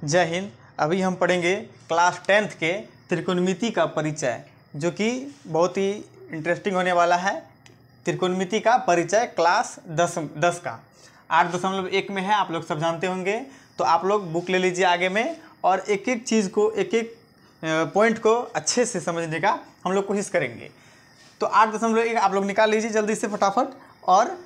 जय हिंद। अभी हम पढ़ेंगे क्लास 10th के त्रिकोणमिति का परिचय, जो कि बहुत ही इंटरेस्टिंग होने वाला है। त्रिकोणमिति का परिचय क्लास 10 का 8.1 में है, आप लोग सब जानते होंगे। तो आप लोग बुक ले लीजिए आगे में, और एक एक चीज़ को, एक एक पॉइंट को अच्छे से समझने का हम लोग कोशिश करेंगे। तो 8.1 आप लोग निकाल लीजिए जल्दी से फटाफट, और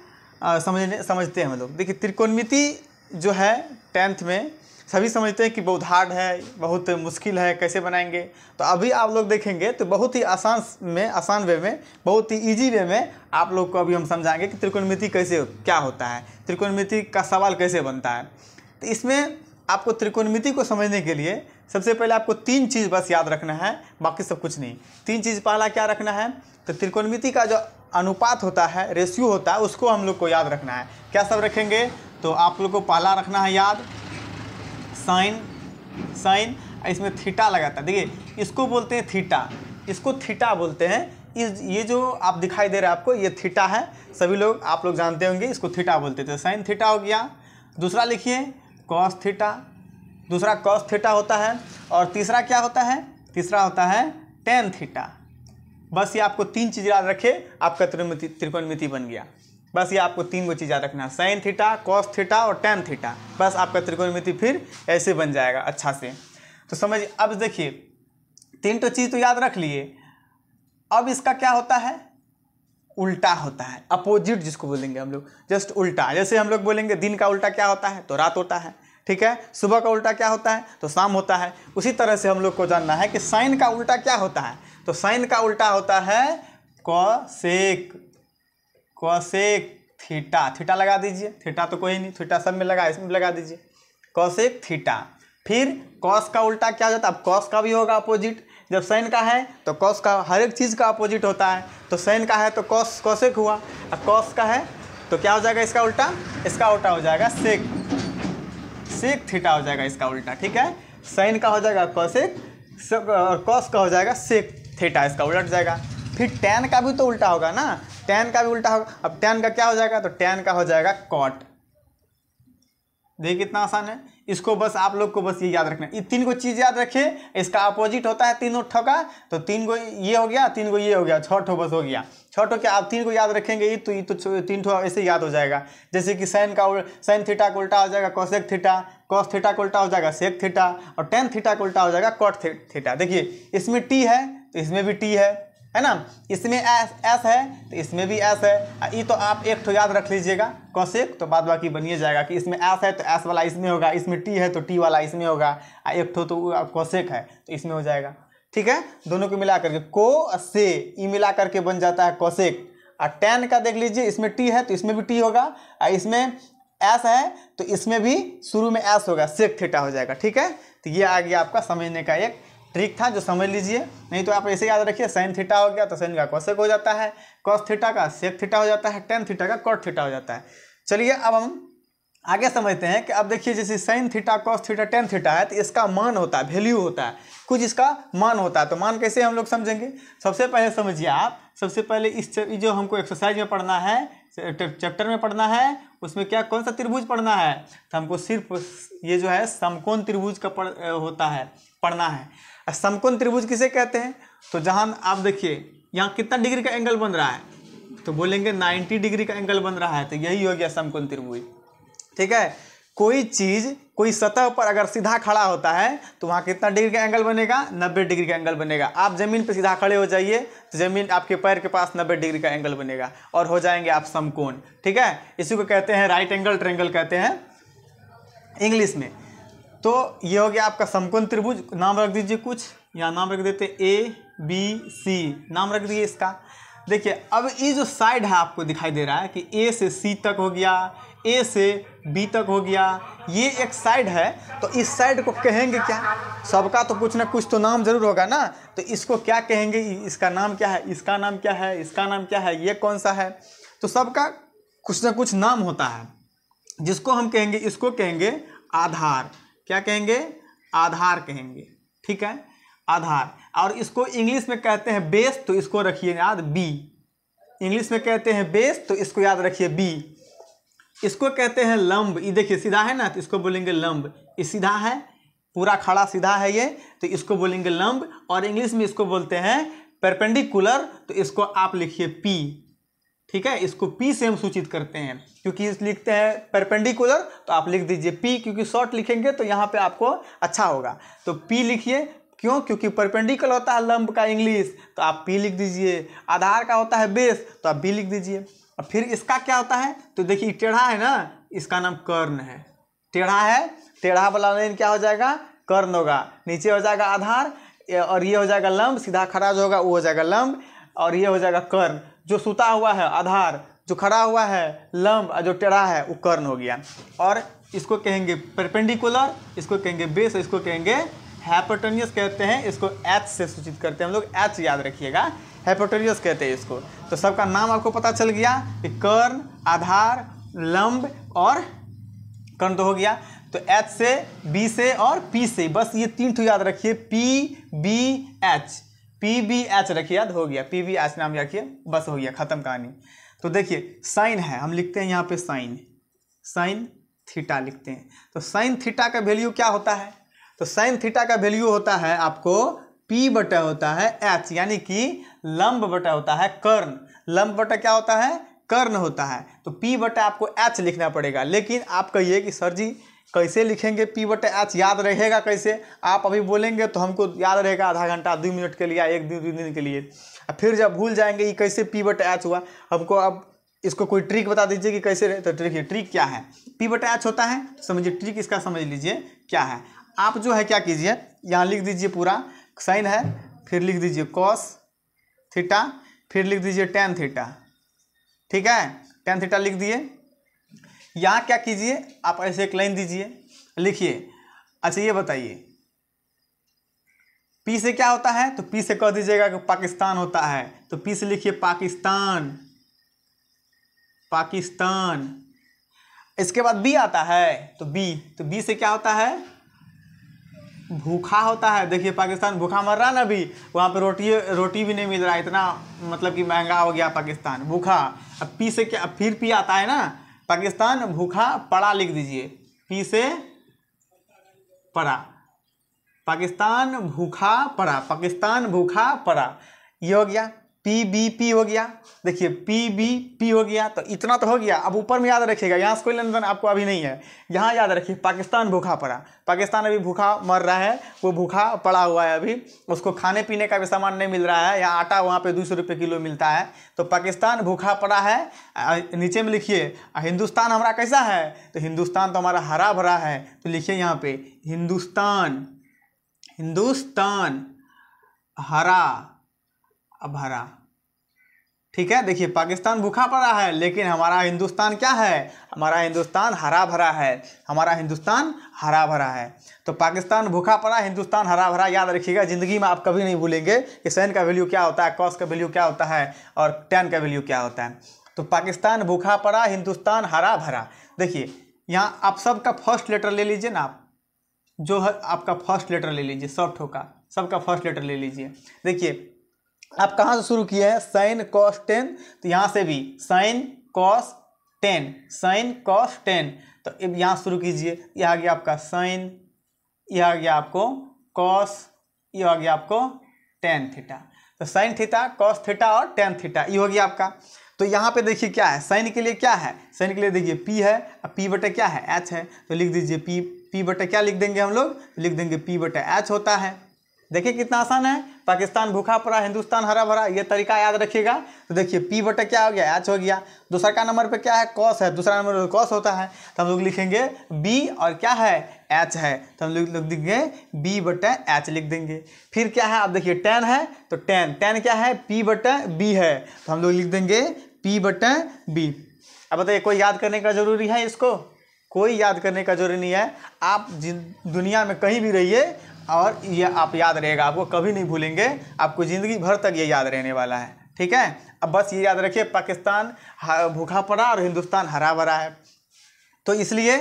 समझते हैं हम लोग। देखिए, त्रिकोणमिति जो है 10th में सभी समझते हैं कि बहुत हार्ड है, बहुत मुश्किल है, कैसे बनाएंगे। तो अभी आप लोग देखेंगे तो बहुत ही आसान वे में, बहुत ही इजी वे में आप लोग को अभी हम समझाएंगे कि त्रिकोणमिति कैसे, क्या होता है, त्रिकोणमिति का सवाल कैसे बनता है। तो इसमें आपको त्रिकोणमिति को समझने के लिए सबसे पहले आपको 3 चीज़ बस याद रखना है, बाकी सब कुछ नहीं। 3 चीज़ पहला क्या रखना है, तो त्रिकोणमिति का जो अनुपात होता है, रेशियो होता है, उसको हम लोग को याद रखना है। क्या सब रखेंगे, तो आप लोग को पहला रखना है याद साइन। इसमें थीटा लगाता है, देखिए इसको बोलते हैं थीटा, इसको थीटा बोलते हैं। ये जो आप दिखाई दे रहा है आपको, ये थीटा है, सभी लोग आप लोग जानते होंगे, इसको थीटा बोलते थे। साइन थीटा हो गया। दूसरा लिखिए कॉस थीटा, दूसरा कॉस थीटा होता है। और तीसरा क्या होता है, तीसरा होता है टेन थीटा। बस ये आपको 3 चीज़ याद रखे, आपका त्रिकोणमिति बन गया। बस ये आपको 3 चीज़ याद रखना है, साइन थीटा, कॉस थीटा और टेन थीटा। बस आपका त्रिकोणमिति फिर ऐसे बन जाएगा अच्छा से। तो समझिए, अब देखिए 3 चीज़ तो याद रख लिए। अब इसका क्या होता है, उल्टा होता है, अपोजिट जिसको बोलेंगे हम लोग, जस्ट उल्टा। जैसे हम लोग बोलेंगे दिन का उल्टा क्या होता है, तो रात होता है, ठीक है। सुबह का उल्टा क्या होता है, तो शाम होता है। उसी तरह से हम लोग को जानना है कि साइन का उल्टा क्या होता है, तो साइन का उल्टा होता है कोसेक। कोसेक थीटा, थीटा लगा दीजिए, थीटा तो कोई नहीं, थीटा सब में लगा, इसमें लगा दीजिए कोसेक थीटा। फिर कॉस का उल्टा क्या हो जाता है, अब कॉस का भी होगा अपोजिट। जब साइन का है तो कॉस का हर एक चीज़ का अपोजिट होता है। तो साइन का है तो कॉस कोसेक हुआ, अब कॉस का है तो क्या हो जाएगा इसका उल्टा, इसका उल्टा हो जाएगा सेक, सेक थीटा हो जाएगा इसका उल्टा, ठीक है। साइन का हो जाएगा कोसेक और कॉस का हो जाएगा सेक थीटा, इसका उलट जाएगा। फिर टैन का भी तो उल्टा होगा ना, टैन का भी उल्टा होगा। अब टैन का क्या हो जाएगा, तो टैन का हो जाएगा कॉट। देखिए कितना आसान है। इसको बस आप लोग को बस ये याद रखना है, ये 3 चीज़ याद रखिए। इसका अपोजिट होता है तीनों ठो का, तो 3 ये हो गया, 3 ये हो गया, 6 ठो बस हो गया। 6 ठो क्या आप 3 याद रखेंगे, ये तो 3 ठो ऐसे याद हो जाएगा। जैसे कि साइन थीटा का उल्टा हो जाएगा कोसेक थीटा, कॉस थीटा का उल्टा हो जाएगा सेक थीटा, और टेन थीटा का उल्टा हो जाएगा कॉट थीटा। देखिए इसमें टी है तो इसमें भी टी है ना। इसमें एस है तो इसमें भी एस है। ये तो आप एक ठो याद रख लीजिएगा कोसेक, तो बाद बाकी बनिए जाएगा कि इसमें एस है तो एस वाला इसमें होगा, इसमें टी है तो टी वाला इसमें होगा, एक ठो तो कोसेक है तो इसमें हो जाएगा, ठीक है। दोनों को मिला करके को से ई मिला करके बन जाता है कोसेक। और टेन का देख लीजिए, इसमें टी है तो इसमें भी टी होगा, और इसमें एस है तो इसमें भी शुरू में एस होगा, सेक थीटा हो जाएगा, ठीक है। तो ये आ गया आपका समझने का एक ट्रिक था जो समझ लीजिए। नहीं तो आप ऐसे याद रखिए, साइन थीटा हो गया तो साइन का कोसेक हो जाता है, कॉस थीटा का सेक थीटा हो जाता है, टेन थीटा का कॉट थीटा हो जाता है। चलिए अब हम आगे समझते हैं कि अब देखिए जैसे sine theta, cos theta, tan theta है तो इसका मान होता है, वैल्यू होता है, कुछ इसका मान होता है। तो मान कैसे हम लोग समझेंगे, सबसे पहले समझिए आप, सबसे पहले इस जो हमको एक्सरसाइज में पढ़ना है, चैप्टर में पढ़ना है, उसमें क्या कौन सा त्रिभुज पढ़ना है, तो हमको सिर्फ ये जो है समकोण त्रिभुज का होता है, पढ़ना है। समकोण त्रिभुज किसे कहते हैं, तो जहाँ आप देखिए यहाँ कितना डिग्री का एंगल बन रहा है, तो बोलेंगे 90 डिग्री का एंगल बन रहा है, तो यही हो गया समकोण त्रिभुज, ठीक है। कोई चीज़ कोई सतह पर अगर सीधा खड़ा होता है तो वहाँ कितना डिग्री का एंगल बनेगा, 90 डिग्री का एंगल बनेगा। आप ज़मीन पर सीधा खड़े हो जाइए तो ज़मीन आपके पैर के पास 90 डिग्री का एंगल बनेगा और हो जाएंगे आप समकोण, ठीक है। इसी को कहते हैं राइट एंगल ट्रायंगल कहते हैं इंग्लिश में। तो ये हो गया आपका समकोण त्रिभुज। नाम रख दीजिए कुछ, यहाँ नाम रख देते ABC, नाम रख दिए इसका। देखिए अब ये जो साइड है आपको दिखाई दे रहा है कि A से C तक हो गया, A से B तक हो गया, ये एक साइड है। तो इस साइड को कहेंगे क्या, सबका तो कुछ ना कुछ तो नाम जरूर होगा ना, तो इसको क्या कहेंगे, इसका नाम क्या है, इसका नाम क्या है, इसका नाम क्या है, ये कौन सा है, तो सबका कुछ ना कुछ नाम होता है, जिसको हम कहेंगे, इसको कहेंगे आधार। क्या कहेंगे, आधार कहेंगे, ठीक है, आधार। और इसको इंग्लिश में कहते हैं बेस, तो इसको रखिए याद बी। इंग्लिश में कहते हैं बेस, तो इसको याद रखिए बी। इसको कहते हैं लंब, ये देखिए सीधा है ना तो इसको बोलेंगे लंब, ये सीधा है, पूरा खड़ा सीधा है ये, तो इसको बोलेंगे लंब, और इंग्लिश में इसको बोलते हैं परपेंडिकुलर, तो इसको आप लिखिए पी। ठीक है, इसको पी से हम सूचित करते हैं, क्योंकि इस लिखते हैं परपेंडिकुलर तो आप लिख दीजिए पी, क्योंकि शॉर्ट लिखेंगे तो यहाँ पे आपको अच्छा होगा, तो पी लिखिए। क्यों? क्योंकि परपेंडिकुलर होता है लंब का इंग्लिश, तो आप पी लिख दीजिए। आधार का होता है बेस, तो आप बी लिख दीजिए। और फिर इसका क्या होता है, तो देखिए टेढ़ा है ना, इसका नाम कर्ण है। टेढ़ा है, टेढ़ा वाला लाइन क्या हो जाएगा, कर्ण होगा। नीचे हो जाएगा आधार, और ये हो जाएगा लंब, सीधा खड़ा जो होगा वो हो जाएगा लंब, और ये हो जाएगा कर्ण। जो सुता हुआ है आधार, जो खड़ा हुआ है लंब, और जो टेढ़ा है वो कर्ण हो गया। और इसको कहेंगे परपेंडिकुलर, इसको कहेंगे बेस, इसको कहेंगे हाइपोटेन्यूस कहते हैं। इसको एच से सूचित करते हैं हम लोग, एच याद रखिएगा, हाइपोटेन्यूस कहते हैं इसको। तो सबका नाम आपको पता चल गया कि कर्ण, आधार, लंब और कर्ण तो हो गया। तो एच से, बी से और पी से, बस ये 3 ठो याद रखिए, P B H, P B H रखिए, याद हो गया, पी बी एच नाम रखिए, बस हो गया, खत्म कहानी। तो देखिए साइन है, हम लिखते हैं यहाँ पे साइन, साइन थीटा लिखते हैं। तो साइन थीटा का वैल्यू क्या होता है, तो साइन थीटा का वैल्यू होता है आपको P बटा होता है H, यानी कि लंब बटा होता है कर्ण। लंब बटा क्या होता है, कर्ण होता है। तो P बटा आपको H लिखना पड़ेगा। लेकिन आप कहिए कि सर जी कैसे लिखेंगे P बटा H, याद रहेगा कैसे? आप अभी बोलेंगे तो हमको याद रहेगा आधा घंटा 2 मिनट के लिए, 1 दिन 2 दिन के लिए। फिर जब भूल जाएंगे ये कैसे P बटा H हुआ, हमको अब इसको कोई ट्रिक बता दीजिए कि कैसे। तो ट्रिक क्या है, P बटा H होता है, समझिए ट्रिक इसका समझ लीजिए क्या है। आप जो है क्या कीजिए, यहाँ लिख दीजिए पूरा साइन है, फिर लिख दीजिए कॉस थीटा, फिर लिख दीजिए टेन थीटा। ठीक है, टेन थीटा लिख दिए। यहाँ क्या कीजिए, आप ऐसे एक लाइन दीजिए, लिखिए। अच्छा ये बताइए पी से क्या होता है, तो पी से कह दीजिएगा कि पाकिस्तान होता है, तो पी से लिखिए पाकिस्तान, पाकिस्तान। इसके बाद बी आता है, तो बी से क्या होता है, भूखा होता है। देखिए पाकिस्तान भूखा मर रहा है ना अभी, वहाँ पे रोटी भी नहीं मिल रहा है, इतना मतलब कि महंगा हो गया पाकिस्तान, भूखा। अब पी से क्या, फिर पी आता है ना, पाकिस्तान भूखा पड़ा लिख दीजिए, पी से पड़ा, पाकिस्तान भूखा पड़ा, पाकिस्तान भूखा पड़ा, ये हो गया। पी बी पी हो गया, देखिए पी बी पी हो गया। तो इतना तो हो गया। अब ऊपर में याद रखिएगा, यहाँ से कोई लेन देन आपको अभी नहीं है, यहाँ याद रखिए पाकिस्तान भूखा पड़ा। पाकिस्तान अभी भूखा मर रहा है, वो भूखा पड़ा हुआ है अभी, उसको खाने पीने का भी सामान नहीं मिल रहा है। यहाँ आटा वहाँ पे 200 रुपये किलो मिलता है। तो पाकिस्तान भूखा पड़ा है। नीचे में लिखिए हिंदुस्तान हमारा कैसा है, तो हिंदुस्तान तो हमारा हरा भरा है। तो लिखिए यहाँ पे हिंदुस्तान, हिंदुस्तान हरा भरा। ठीक है, देखिए पाकिस्तान भूखा पड़ा है, लेकिन हमारा हिंदुस्तान क्या है, हमारा हिंदुस्तान हरा भरा है, हमारा हिंदुस्तान हरा भरा है। तो पाकिस्तान भूखा पड़ा, हिंदुस्तान हरा भरा, याद रखिएगा। ज़िंदगी में आप कभी नहीं भूलेंगे कि साइन का वैल्यू क्या होता है, कॉस का वैल्यू क्या होता है, और टेन का वैल्यू क्या होता है। तो पाकिस्तान भूखा पड़ा, हिंदुस्तान हरा भरा। देखिए यहाँ आप सबका फर्स्ट लेटर ले लीजिए ना, आप जो है आपका फर्स्ट लेटर ले लीजिए, सॉफ्ट होगा, सबका फर्स्ट लेटर ले लीजिए। देखिए आप कहाँ से शुरू किए हैं, साइन कॉस टेन, तो यहाँ से भी sine cos tan, sine cos tan. तो अब यहाँ शुरू कीजिए, यह आ गया आपका साइन, यह आ गया आपको कॉस, यह आ गया आपको टेन थीटा। तो साइन थीटा, कॉस थीटा और टेन थीटा, ये हो गया आपका। तो यहाँ पे देखिए क्या है, साइन के लिए क्या है, साइन के लिए देखिए पी है, अब पी बटे क्या है, एच है। तो लिख दीजिए पी बटे क्या लिख देंगे हम लोग, लिख देंगे पी बटे एच होता है। देखिए कितना आसान है, पाकिस्तान भूखा पड़ा, हिंदुस्तान हरा भरा, ये तरीका याद रखिएगा। तो देखिए पी बटे क्या हो गया, एच हो गया। दूसरा का नंबर पे क्या है, कॉस है, दूसरा नंबर पे कॉस होता है, तो हम लोग लिखेंगे बी और क्या है, एच है, तो हम लोग लिख देंगे बी बटे एच लिख देंगे। फिर क्या है, अब देखिए टेन है, तो टेन क्या है, पी बटे बी है, तो हम लोग लिख देंगे पी बटे बी। अब बताइए कोई याद करने का जरूरी है इसको, कोई याद करने का जरूरी नहीं है। आप दुनिया में कहीं भी रहिए और ये आप याद रहेगा, आपको कभी नहीं भूलेंगे, आपको ज़िंदगी भर तक ये याद रहने वाला है। ठीक है, अब बस ये याद रखिए पाकिस्तान भूखा पड़ा और हिंदुस्तान हरा भरा है। तो इसलिए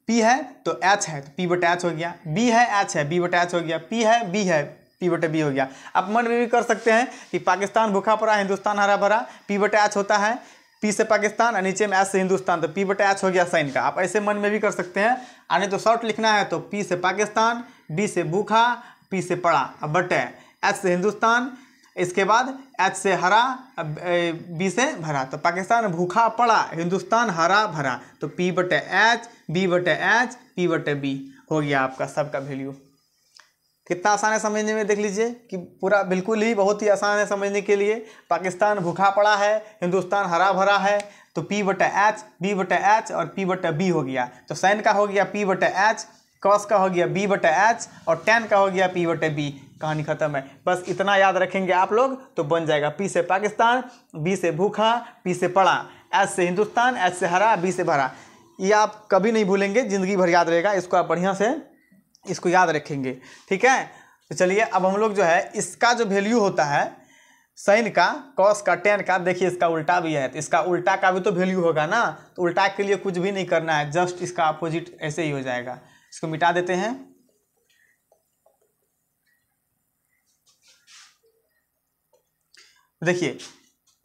पी है तो एच है, तो पी बटे एच हो गया। बी है एच है, बी बटे एच हो गया। पी है बी है, पी बटे बी हो गया। आप मन में भी कर सकते हैं कि पाकिस्तान भूखा पड़ा, हिंदुस्तान हरा भरा, पी बटे एच होता है, पी से पाकिस्तान और नीचे में एच से हिंदुस्तान, तो पी बटे एच हो गया साइन का। आप ऐसे मन में भी कर सकते हैं, आने तो शॉर्ट लिखना है तो पी से पाकिस्तान, बी से भूखा, पी से पड़ा, अब बटे एच से हिंदुस्तान, इसके बाद एच से हरा, बी से भरा। तो पाकिस्तान भूखा पड़ा, हिंदुस्तान हरा भरा, तो पी बटे एच, बी बटे एच, पी बटे बी हो गया आपका सबका वैल्यू। कितना आसान है समझने में, देख लीजिए कि पूरा बिल्कुल ही बहुत ही आसान है समझने के लिए। पाकिस्तान भूखा पड़ा है, हिंदुस्तान हरा भरा है, तो पी बटे एच, बी बटे एच और पी बटे बी हो गया। तो साइन का हो गया पी बटे एच, कॉस का हो गया बी बटे एच और टैन का हो गया पी बटे बी। कहानी खत्म है। बस इतना याद रखेंगे आप लोग तो बन जाएगा। पी से पाकिस्तान, बी से भूखा, पी से पड़ा, एच से हिंदुस्तान, एच से हरा, बी से भरा। ये आप कभी नहीं भूलेंगे, ज़िंदगी भर याद रहेगा। इसको आप बढ़िया से इसको याद रखेंगे, ठीक है। तो चलिए अब हम लोग जो है इसका जो वैल्यू होता है साइन का, कॉस का, टेन का, देखिए इसका उल्टा भी है, तो इसका उल्टा का भी तो वैल्यू होगा ना। तो उल्टा के लिए कुछ भी नहीं करना है, जस्ट इसका अपोजिट ऐसे ही हो जाएगा। इसको मिटा देते हैं। देखिए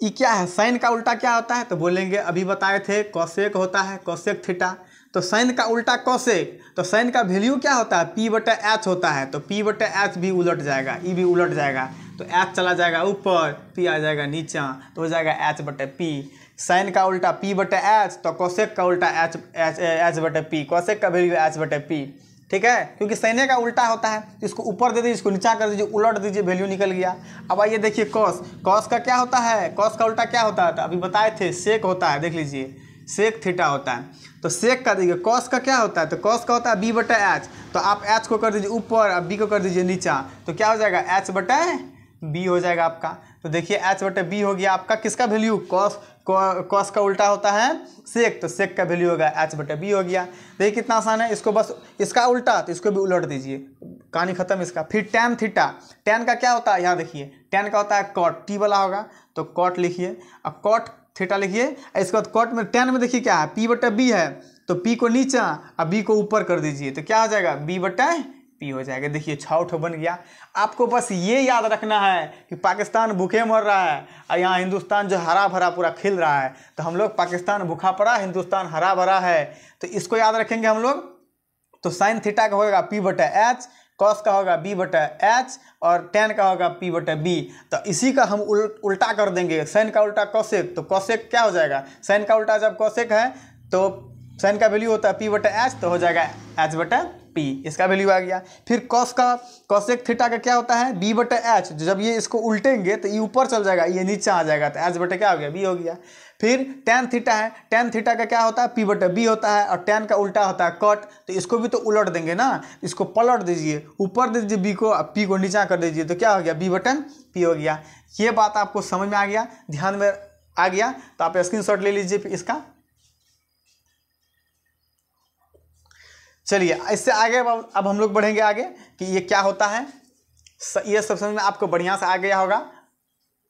ये क्या है, साइन का उल्टा क्या होता है, तो बोलेंगे अभी बताए थे कोसेक होता है, कोसेक थीटा। तो साइन का उल्टा कोसेक, तो साइन का वैल्यू क्या होता है, पी बटे एच होता है। तो पी बटे एच भी उलट जाएगा, ई भी उलट जाएगा, तो एच चला जाएगा ऊपर, पी आ जाएगा नीचा, तो हो जाएगा एच बटे पी। साइन का उल्टा पी बटे एच, तो कोसेक का उल्टा एच बटे पी, कोसेक का वैल्यू एच बटे पी, ठीक है। क्योंकि साइन का उल्टा होता है, तो इसको ऊपर दे दीजिए, इसको नीचा कर दीजिए, उलट दीजिए, वैल्यू निकल गया। अब आइए देखिए कॉस, कॉस का क्या होता है, कॉस का उल्टा क्या होता है, तो अभी बताए थे सेक होता है, देख लीजिए सेक थीटा होता है। तो सेक का देखिए कॉस का क्या होता है, तो कॉस का होता है बी बटे एच, तो आप एच को कर दीजिए ऊपर, अब बी को कर दीजिए नीचा, तो क्या हो जाएगा एच बटे बी हो जाएगा आपका। तो देखिए एच बटे बी हो गया आपका, किसका वैल्यू, कॉस का उल्टा होता है सेक, तो सेक का वैल्यू होगा एच बटे बी हो गया। देखिए कितना आसान है, इसको बस इसका उल्टा तो इसको भी उलट दीजिए, कहानी खत्म इसका। फिर टैन थीटा, टैन का क्या होता है, यहाँ देखिए टैन का होता है कॉट, टी वाला होगा तो कॉट लिखिए, अब कॉट थीटा लिखिए। इसके बाद कॉट में टैन में देखिए क्या है, पी बटे बी है, तो पी को नीचा और बी को ऊपर कर दीजिए, तो क्या हो जाएगा बी बटे पी हो जाएगा। देखिए 6 बन गया। आपको बस ये याद रखना है कि पाकिस्तान भूखे मर रहा है और यहाँ हिंदुस्तान जो हरा भरा पूरा खिल रहा है, तो हम लोग पाकिस्तान भूखा पड़ा, हिंदुस्तान हरा भरा है, तो इसको याद रखेंगे हम लोग। तो साइन थीटा का होगा पी बटे एच, कॉस का होगा बी बटे एच और टैन का होगा पी बटे बी। तो इसी का हम उल्टा कर देंगे, साइन का उल्टा कॉसेक, तो कॉसेक क्या हो जाएगा, साइन का उल्टा जब कॉसेक है तो साइन का वैल्यू होता है पी बटे एच, तो हो जाएगा एच बटे पी, इसका वैल्यू आ गया। फिर कॉस का, कॉसेक थीटा का क्या होता है बी बटे एच, जब ये इसको उल्टेंगे तो ये ऊपर चल जाएगा, ये नीचे आ जाएगा, तो एच बटे क्या हो गया बी हो गया। फिर टैन थीटा है, टैन थीटा का क्या होता है पी बटे बी होता है, और टैन का उल्टा होता है कॉट, तो इसको भी तो उलट देंगे ना, इसको पलट दीजिए, ऊपर दे दीजिए बी को, पी को नीचा कर दीजिए, तो क्या हो गया बी बटन पी हो गया। ये बात आपको समझ में आ गया, ध्यान में आ गया, तो आप स्क्रीनशॉट ले लीजिए फिर इसका। चलिए इससे आगे अब हम लोग बढ़ेंगे आगे कि ये क्या होता है, ये सब समझ में आपको बढ़िया से आ गया होगा,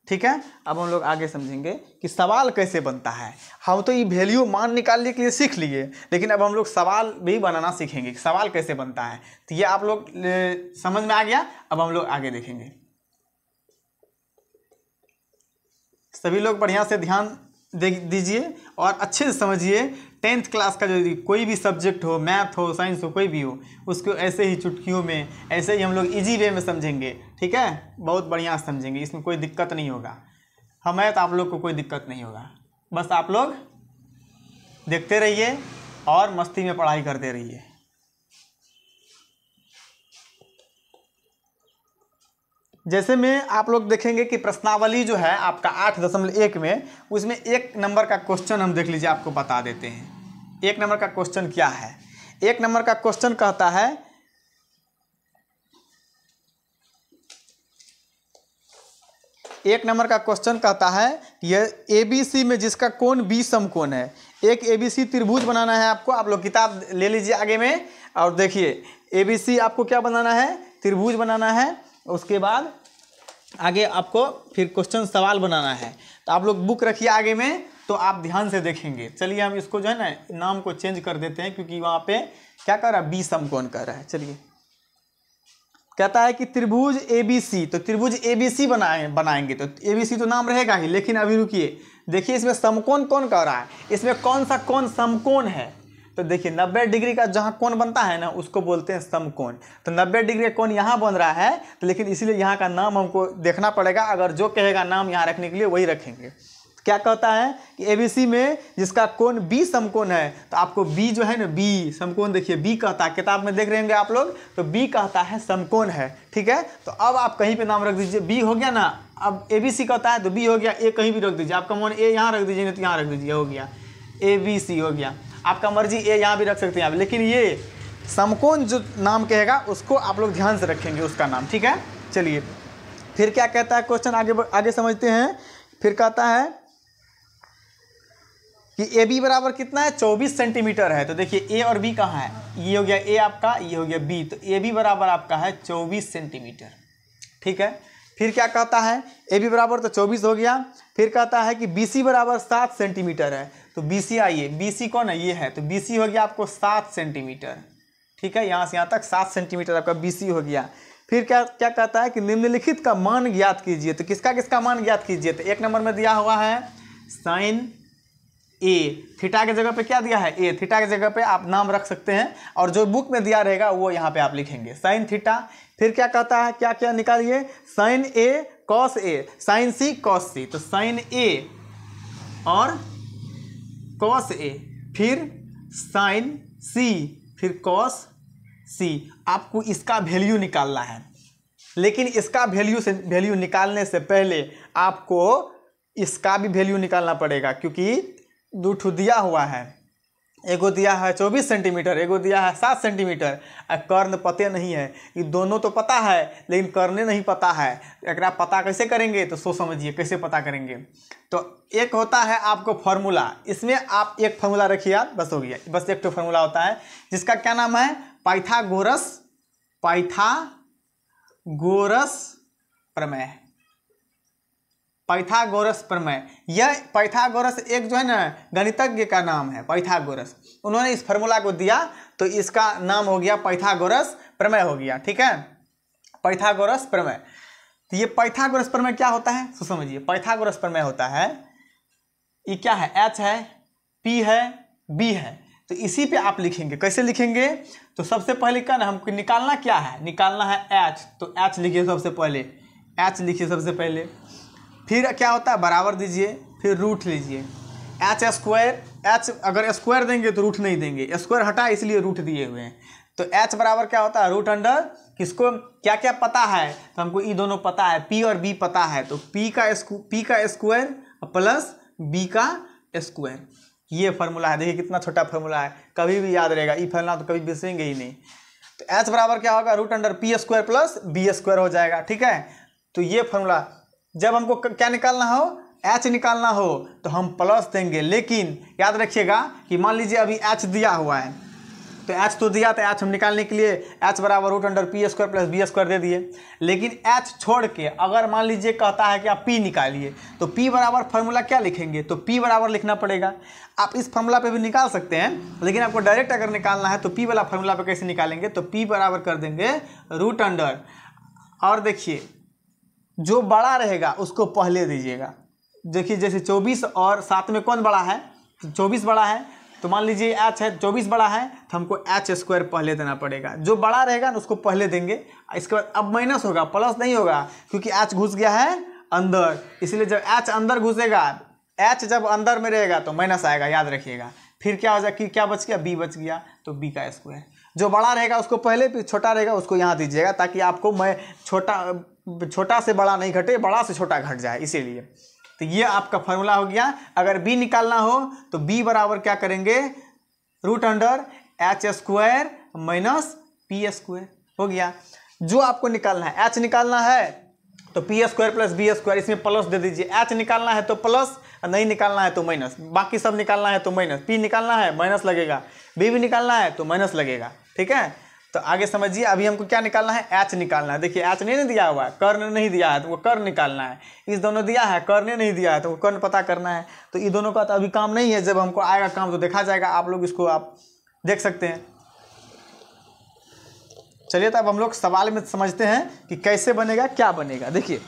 ठीक है। अब हम लोग आगे समझेंगे कि सवाल कैसे बनता है। हम तो ये वैल्यू मान निकालने के लिए सीख लिए, लेकिन अब हम लोग सवाल भी बनाना सीखेंगे कि सवाल कैसे बनता है। तो ये आप लोग समझ में आ गया। अब हम लोग आगे देखेंगे। सभी लोग बढ़िया से ध्यान दीजिए और अच्छे से समझिए। 10th क्लास का जो कोई भी सब्जेक्ट हो, मैथ हो, साइंस हो, कोई भी हो, उसको ऐसे ही चुटकियों में, ऐसे ही हम लोग इजी वे में समझेंगे, ठीक है। बहुत बढ़िया समझेंगे, इसमें कोई दिक्कत नहीं होगा। हमें तो आप लोग को कोई दिक्कत नहीं होगा, बस आप लोग देखते रहिए और मस्ती में पढ़ाई करते रहिए। जैसे में आप लोग देखेंगे कि प्रश्नावली जो है आपका 8.1 में, उसमें 1 नंबर का क्वेश्चन हम देख लीजिए, आपको बता देते हैं 1 नंबर का क्वेश्चन क्या है। 1 नंबर का क्वेश्चन कहता है, एक नंबर का क्वेश्चन कहता है यह ABC में जिसका कोण B समकोण है, एक ABC त्रिभुज बनाना है आपको। आप लोग किताब ले लीजिए आगे में और देखिए ABC आपको क्या बनाना है, त्रिभुज बनाना है। उसके बाद आगे आपको फिर क्वेश्चन सवाल बनाना है, तो आप लोग बुक रखिए आगे में, तो आप ध्यान से देखेंगे। चलिए हम इसको जो है ना नाम को चेंज कर देते हैं, क्योंकि वहाँ पे क्या कर रहा है, B समकोण कर रहा है। चलिए कहता है कि त्रिभुज ABC, तो त्रिभुज ABC बनाएंगे, तो ABC तो नाम रहेगा ही, लेकिन अभी रुकिए, देखिए इसमें समकोण कौन कह रहा है, इसमें कौन सा कोण समकोण है, तो देखिए 90 डिग्री का जहाँ कोण बनता है ना उसको बोलते हैं समकोण। तो 90 डिग्री का कोण यहाँ बन रहा है, तो लेकिन इसीलिए यहाँ का नाम हमको देखना पड़ेगा। अगर जो कहेगा नाम यहाँ रखने के लिए वही रखेंगे। क्या कहता है कि एबीसी में जिसका कोण बी समकोण है, तो आपको बी जो है ना बी समकोण, देखिए बी कहता है, किताब में देख रहे होंगे आप लोग, तो बी कहता है समकोण है। ठीक है, तो अब आप कहीं पे नाम रख दीजिए, बी हो गया ना। अब एबीसी कहता है तो बी हो गया, ए कहीं भी रख दीजिए, आपका मन ए यहाँ रख दीजिए नहीं तो यहाँ रख दीजिए, हो गया एबीसी हो गया। आपका मर्जी ए यहाँ भी रख सकते हैं आप, लेकिन ये समकोण जो नाम कहेगा उसको आप लोग ध्यान से रखेंगे उसका नाम। ठीक है, चलिए फिर क्या कहता है क्वेश्चन, आगे समझते हैं। फिर कहता है कि ए बी बराबर कितना है, 24 सेंटीमीटर है। तो देखिए ए और बी कहाँ है, ये हो गया ए आपका, ये हो गया बी, तो ए बी बराबर आपका है 24 सेंटीमीटर। ठीक है, फिर क्या कहता है, ए बी बराबर तो 24 हो गया। फिर कहता है कि बी सी बराबर 7 सेंटीमीटर है। तो बी सी आइए, बी सी कौन है, ये है, तो बी सी हो गया आपको 7 सेंटीमीटर। ठीक है, यहाँ से यहाँ तक 7 सेंटीमीटर आपका बी सी हो गया। फिर क्या कहता है कि निम्नलिखित का मान ज्ञात कीजिए। तो किसका किसका मान ज्ञात कीजिए, तो 1 नंबर में दिया हुआ है साइन ए, थीटा के जगह पे क्या दिया है ए, थीटा के जगह पे आप नाम रख सकते हैं, और जो बुक में दिया रहेगा वो यहाँ पे आप लिखेंगे साइन थीटा। फिर क्या कहता है, क्या क्या निकालिए, sign A cos A, sign C cos सी, तो साइन ए और कॉस ए, फिर साइन सी, फिर कॉस सी। आपको इसका वैल्यू निकालना है, लेकिन इसका वैल्यू निकालने से पहले आपको इसका भी वैल्यू निकालना पड़ेगा, क्योंकि दो ठो दिया हुआ है, एगो दिया है 24 सेंटीमीटर, एगो दिया है 7 सेंटीमीटर। कर्ण पते नहीं है, ये दोनों तो पता है लेकिन करने नहीं पता है। अगर आप पता कैसे करेंगे तो सोच समझिए कैसे पता करेंगे। तो एक होता है आपको फार्मूला, इसमें आप एक फार्मूला रखिए आप, बस हो गया, बस एक तो फार्मूला होता है जिसका क्या नाम है, पाइथागोरस प्रमेय। पाइथागोरस प्रमेय, यह पाइथागोरस एक जो है ना गणितज्ञ का नाम है, पाइथागोरस, उन्होंने इस फार्मूला को दिया तो इसका नाम हो गया पाइथागोरस प्रमेय हो गया। ठीक है, पाइथागोरस प्रमेय। तो ये पाइथागोरस प्रमेय क्या होता है, तो समझिए पाइथागोरस प्रमेय होता है, ये क्या है, एच है, पी है, बी है, तो इसी पे आप लिखेंगे। कैसे लिखेंगे, तो सबसे पहले क्या ना हमको निकालना क्या है, निकालना है एच, तो एच लिखिए सबसे पहले, एच लिखिए सबसे पहले। फिर क्या होता है, बराबर दीजिए, फिर रूट लीजिए, एच स्क्वायर, एच अगर स्क्वायर देंगे तो रूट नहीं देंगे, स्क्वायर हटा इसलिए रूट दिए हुए हैं। तो एच बराबर क्या होता है, रूट अंडर, किसको क्या क्या पता है, तो हमको ये दोनों पता है, पी और बी पता है, तो पी का स्क्वायर प्लस बी का स्क्वायर, ये फार्मूला है। देखिए कितना छोटा फार्मूला है, कभी भी याद रहेगा, ये फार्मूला तो कभी बिसरेंगे ही नहीं। तो एच बराबर क्या होगा, root under P square plus B square हो जाएगा। ठीक है, तो ये फार्मूला, जब हमको क्या निकालना हो, एच निकालना हो तो हम प्लस देंगे, लेकिन याद रखिएगा कि मान लीजिए अभी एच दिया हुआ है, तो एच तो दिया था, एच हम निकालने के लिए एच बराबर root under P square plus B square दे दिए। लेकिन एच छोड़ के अगर मान लीजिए कहता है कि आप पी निकालिए, तो पी बराबर फार्मूला क्या लिखेंगे, तो पी बराबर लिखना पड़ेगा। आप इस फार्मूला पे भी निकाल सकते हैं, लेकिन आपको डायरेक्ट अगर निकालना है तो पी वाला फार्मूला पे कैसे निकालेंगे, तो पी बराबर कर देंगे रूट अंडर, और देखिए जो बड़ा रहेगा उसको पहले दीजिएगा। देखिए जैसे 24 और 7 में कौन बड़ा है, तो 24 बड़ा है, तो मान लीजिए एच है, 24 बड़ा है तो हमको एच स्क्वायर पहले देना पड़ेगा, जो बड़ा रहेगा ना उसको पहले देंगे। इसके बाद अब माइनस होगा, प्लस नहीं होगा, क्योंकि एच घुस गया है अंदर, इसलिए जब एच अंदर घुसेगा, एच जब अंदर में रहेगा तो माइनस आएगा, याद रखिएगा। फिर क्या हो जाएगा, क्या बच गया, बी बच गया, तो बी का स्क्वायर, जो बड़ा रहेगा उसको पहले, फिर छोटा रहेगा उसको यहाँ दीजिएगा, ताकि आपको छोटा से बड़ा नहीं घटे, बड़ा से छोटा घट जाए, इसीलिए। तो ये आपका फार्मूला हो गया। अगर बी निकालना हो तो बी बराबर क्या करेंगे, root under H square minus P square हो गया। जो आपको निकालना है, एच निकालना है तो P square plus B square, इसमें प्लस दे दीजिए। एच निकालना है तो प्लस, नहीं निकालना है तो माइनस, बाकी सब निकालना है तो माइनस, पी निकालना है माइनस लगेगा, बी भी निकालना है तो माइनस लगेगा। ठीक है, तो आगे समझिए। अभी हमको क्या निकालना है, एच निकालना है। देखिए एच नहीं दिया हुआ है, कर्ण नहीं दिया है तो वो कर्ण निकालना है, इस दोनों दिया है, कर्ण नहीं दिया है तो वो कर्ण पता करना है। तो ये दोनों का तो अभी काम नहीं है, जब हमको आएगा काम तो देखा जाएगा, आप लोग इसको आप देख सकते हैं। चलिए तो अब हम लोग सवाल में समझते हैं कि कैसे बनेगा, क्या बनेगा। देखिए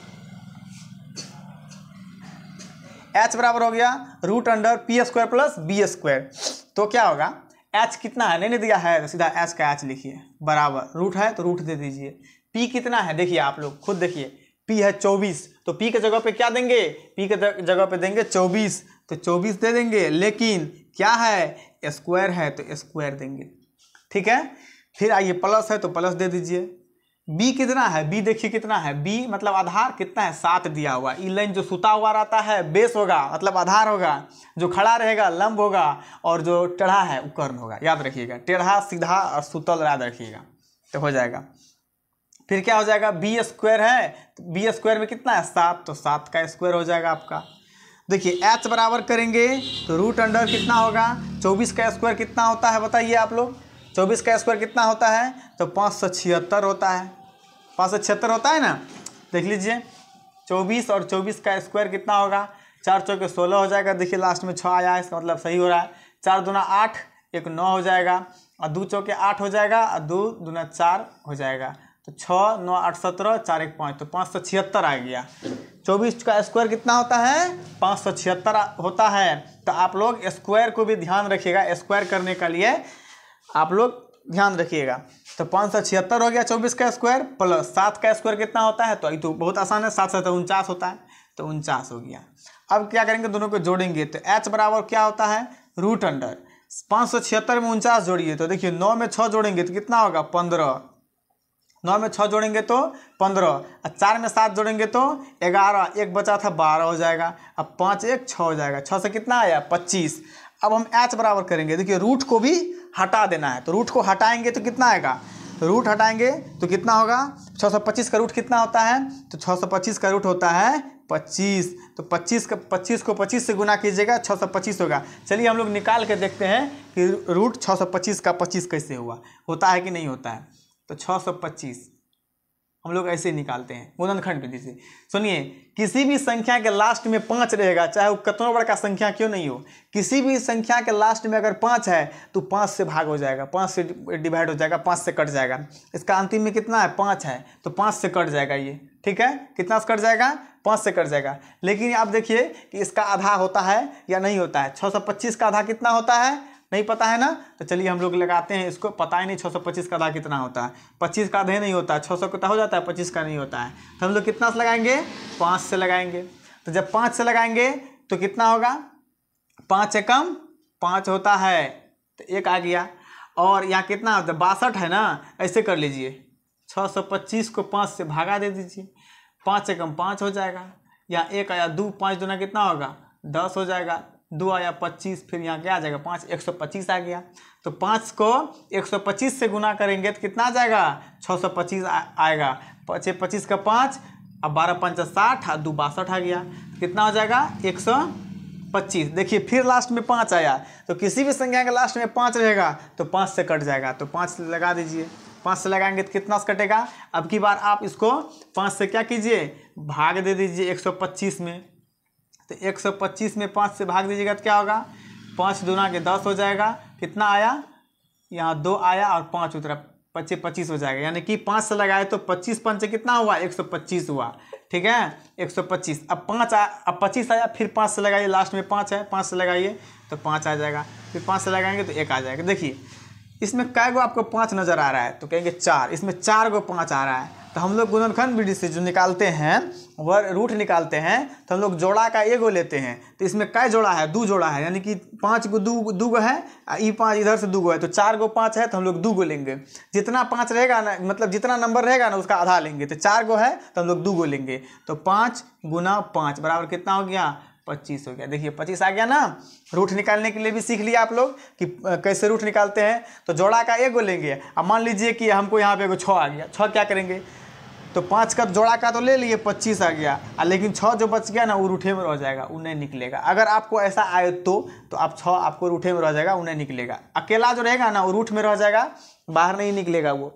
एच बराबर हो गया root under P square plus B square, तो क्या होगा, एच कितना है, नहीं दिया है तो सीधा एच का एच लिखिए, बराबर रूट है तो रूट दे दीजिए। पी कितना है देखिए, आप लोग खुद देखिए, पी है 24, तो पी के जगह पे क्या देंगे, पी के जगह पे देंगे 24, तो 24 दे देंगे, लेकिन क्या है स्क्वायर है तो स्क्वायर देंगे, ठीक है। फिर आइए प्लस है तो प्लस दे दीजिए। बी कितना है, बी देखिए कितना है, बी मतलब आधार कितना है 7 दिया हुआ। ई लाइन जो सुता हुआ रहता है बेस होगा, मतलब आधार होगा, जो खड़ा रहेगा लंब होगा, और जो टेढ़ा है वो कर्ण होगा, याद रखिएगा, टेढ़ा सीधा और सुतल याद रखिएगा, तो हो जाएगा। फिर क्या हो जाएगा, बी स्क्वायर है तो बी स्क्वायर में कितना है 7, तो 7 का स्क्वायर हो जाएगा आपका। देखिए एच बराबर करेंगे तो रूट अंडर कितना होगा, 24 का स्क्वायर कितना होता है बताइए आप लोग, 24 का स्क्वायर कितना होता है, तो 576 होता है, 576 होता है ना। देख लीजिए 24 और 24 का स्क्वायर कितना होगा, 4 चौके 16 हो जाएगा। देखिए लास्ट में 6 आया है, इसका मतलब सही हो रहा है। 4 दूना 8, 1 9 हो जाएगा, और 2 चौके 8 हो जाएगा, और 2 दूना 4 हो जाएगा, तो 6 9 8 17, 4 1 5, तो 576 आ गया। 24 का स्क्वायर कितना होता है, 576 होता है। तो आप लोग स्क्वायर को भी ध्यान रखिएगा, स्क्वायर करने के लिए आप लोग ध्यान रखिएगा। तो 576 हो गया 24 का स्क्वायर, प्लस 7 का स्क्वायर कितना होता है, तो ये तो बहुत आसान है, 7 7 49 होता है, तो 49 हो गया। अब क्या करेंगे, दोनों को जोड़ेंगे, तो h बराबर क्या होता है, रूट अंडर 576 में 49 जोड़िए, तो देखिए 9 में 6 जोड़ेंगे तो कितना होगा 15, 9 में 6 जोड़ेंगे तो 15, और 4 में 7 जोड़ेंगे तो 11, एक बचा था 12 हो जाएगा, अब 5 1 6 हो जाएगा, 6 से कितना आया 25। अब हम h बराबर करेंगे, देखिए रूट को भी हटा देना है, तो रूट को हटाएंगे तो कितना आएगा, रूट हटाएंगे तो कितना होगा, 625 का रूट कितना होता है, तो 625 का रूट होता है 25, तो 25 को 25 से गुना कीजिएगा, 625 होगा। चलिए हम लोग निकाल के देखते हैं कि रूट 625 का 25 कैसे होता है कि नहीं होता है। तो 625 हम लोग ऐसे निकालते हैं गुणनखंड विधि से। सुनिए, किसी भी संख्या के लास्ट में 5 रहेगा, चाहे वो कितना बड़ा का संख्या क्यों नहीं हो, किसी भी संख्या के लास्ट में अगर 5 है तो 5 से भाग हो जाएगा, 5 से डिवाइड हो जाएगा, 5 से कट जाएगा। इसका अंतिम में कितना है 5 है, तो 5 से कट जाएगा ये, ठीक है, कितना से कट जाएगा 5 से कट जाएगा। लेकिन आप देखिए कि इसका आधा होता है या नहीं होता है, 625 का आधा कितना होता है नहीं पता है ना, तो चलिए हम लोग लगाते हैं इसको, पता ही नहीं 625 का आधा कितना होता है, 25 का आधा नहीं होता है, 600 का हो जाता है, 25 का नहीं होता है, तो हम लोग कितना से लगाएंगे 5 से लगाएंगे। तो जब 5 से लगाएंगे तो कितना होगा, 5 एकम 5 होता है, तो 1 आ गया। और यहाँ कितना होता है 62 है ना, ऐसे कर लीजिए, 625 को 5 से भागा दे दीजिए, 5 एकम 5 हो जाएगा, यहाँ 1 आया 2, 5 दूना कितना होगा 10 हो जाएगा, 2 आया 25, फिर यहाँ क्या आ जाएगा 5, 125 आ गया। तो 5 को 125 से गुना करेंगे तो कितना आ जाएगा 625 आएगा, 25 का 5, अब 12 5 60, और 2 62 आ गया, कितना हो जाएगा 125। देखिए फिर लास्ट में 5 आया, तो किसी भी संख्या के लास्ट में 5 रहेगा तो 5 से कट जाएगा, तो 5 से लगा दीजिए, 5 से लगाएंगे तो कितना से कटेगा। अब की बार आप इसको 5 से क्या कीजिए भाग दे दीजिए 125 में, तो 125 में 5 से भाग दीजिएगा तो क्या होगा 5 दूना के 10 हो जाएगा, कितना आया यहाँ 2 आया और 5 उतरा, 25 हो जाएगा, यानी कि 5 से लगाए तो 25 पंचे कितना हुआ 125 हुआ, ठीक है 125। अब 25 आया, फिर 5 से लगाइए, लास्ट में 5 है, 5 से लगाइए तो 5 आ जाएगा, फिर 5 से लगाएंगे तो 1 आ जाएगा। देखिए इसमें कै गो आपको 5 नज़र आ रहा है, तो कहेंगे 4, इसमें 4 गो 5 आ रहा है। तो हम लोग गुणनखंड विधि से जो निकालते हैं वह रूट निकालते हैं, तो हम लोग जोड़ा का एगो लेते हैं, तो इसमें कै जोड़ा है 2 जोड़ा है, यानी कि 5 को 2 गो है, ई 5 इधर से 2 गो है, तो 4 गो 5 है, तो हम लोग 2 गो लेंगे। जितना 5 रहेगा ना, मतलब जितना नंबर रहेगा ना उसका आधा लेंगे, तो 4 गो है तो हम लोग 2 गो लेंगे, तो 5 गुना 5 बराबर कितना हो गया 25 हो गया। देखिए 25 आ गया ना। रूट निकालने के लिए भी सीख लिया आप लोग कि कैसे रूट निकालते हैं। तो जोड़ा का एगो लेंगे, अब मान लीजिए कि हमको यहाँ पे एगो 6 आ गया, 6 क्या करेंगे, तो 5 का जोड़ा का तो ले लिए 25 आ गया, लेकिन 6 जो बच गया ना वो रूठे में रह जाएगा, वो नहीं निकलेगा। अगर आपको ऐसा आए तो आप 6 आपको रूठे में रह जाएगा, वो नहीं निकलेगा। अकेला जो रहेगा ना वो रूठ में रह जाएगा, बाहर नहीं निकलेगा वो,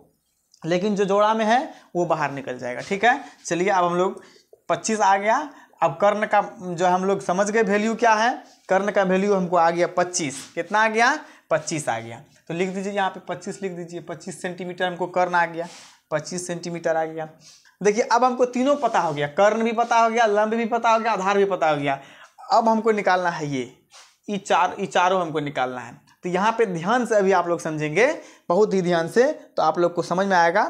लेकिन जो जोड़ा में है वो बाहर निकल जाएगा, ठीक है। चलिए अब हम लोग 25 आ गया। अब कर्ण का जो हम लोग समझ गए वैल्यू क्या है, कर्ण का वैल्यू हमको आ गया 25, कितना आ गया 25 आ गया। तो लिख दीजिए यहाँ पे 25 लिख दीजिए, 25 सेंटीमीटर हमको कर्ण आ गया, 25 सेंटीमीटर आ गया। देखिए अब हमको तीनों पता हो गया, कर्ण भी पता हो गया, लंब भी पता हो गया, आधार भी पता हो गया। अब हमको निकालना है ये चारों हमको निकालना है। तो यहाँ पे ध्यान से अभी आप लोग समझेंगे, बहुत ही ध्यान से, तो आप लोग को समझ में आएगा।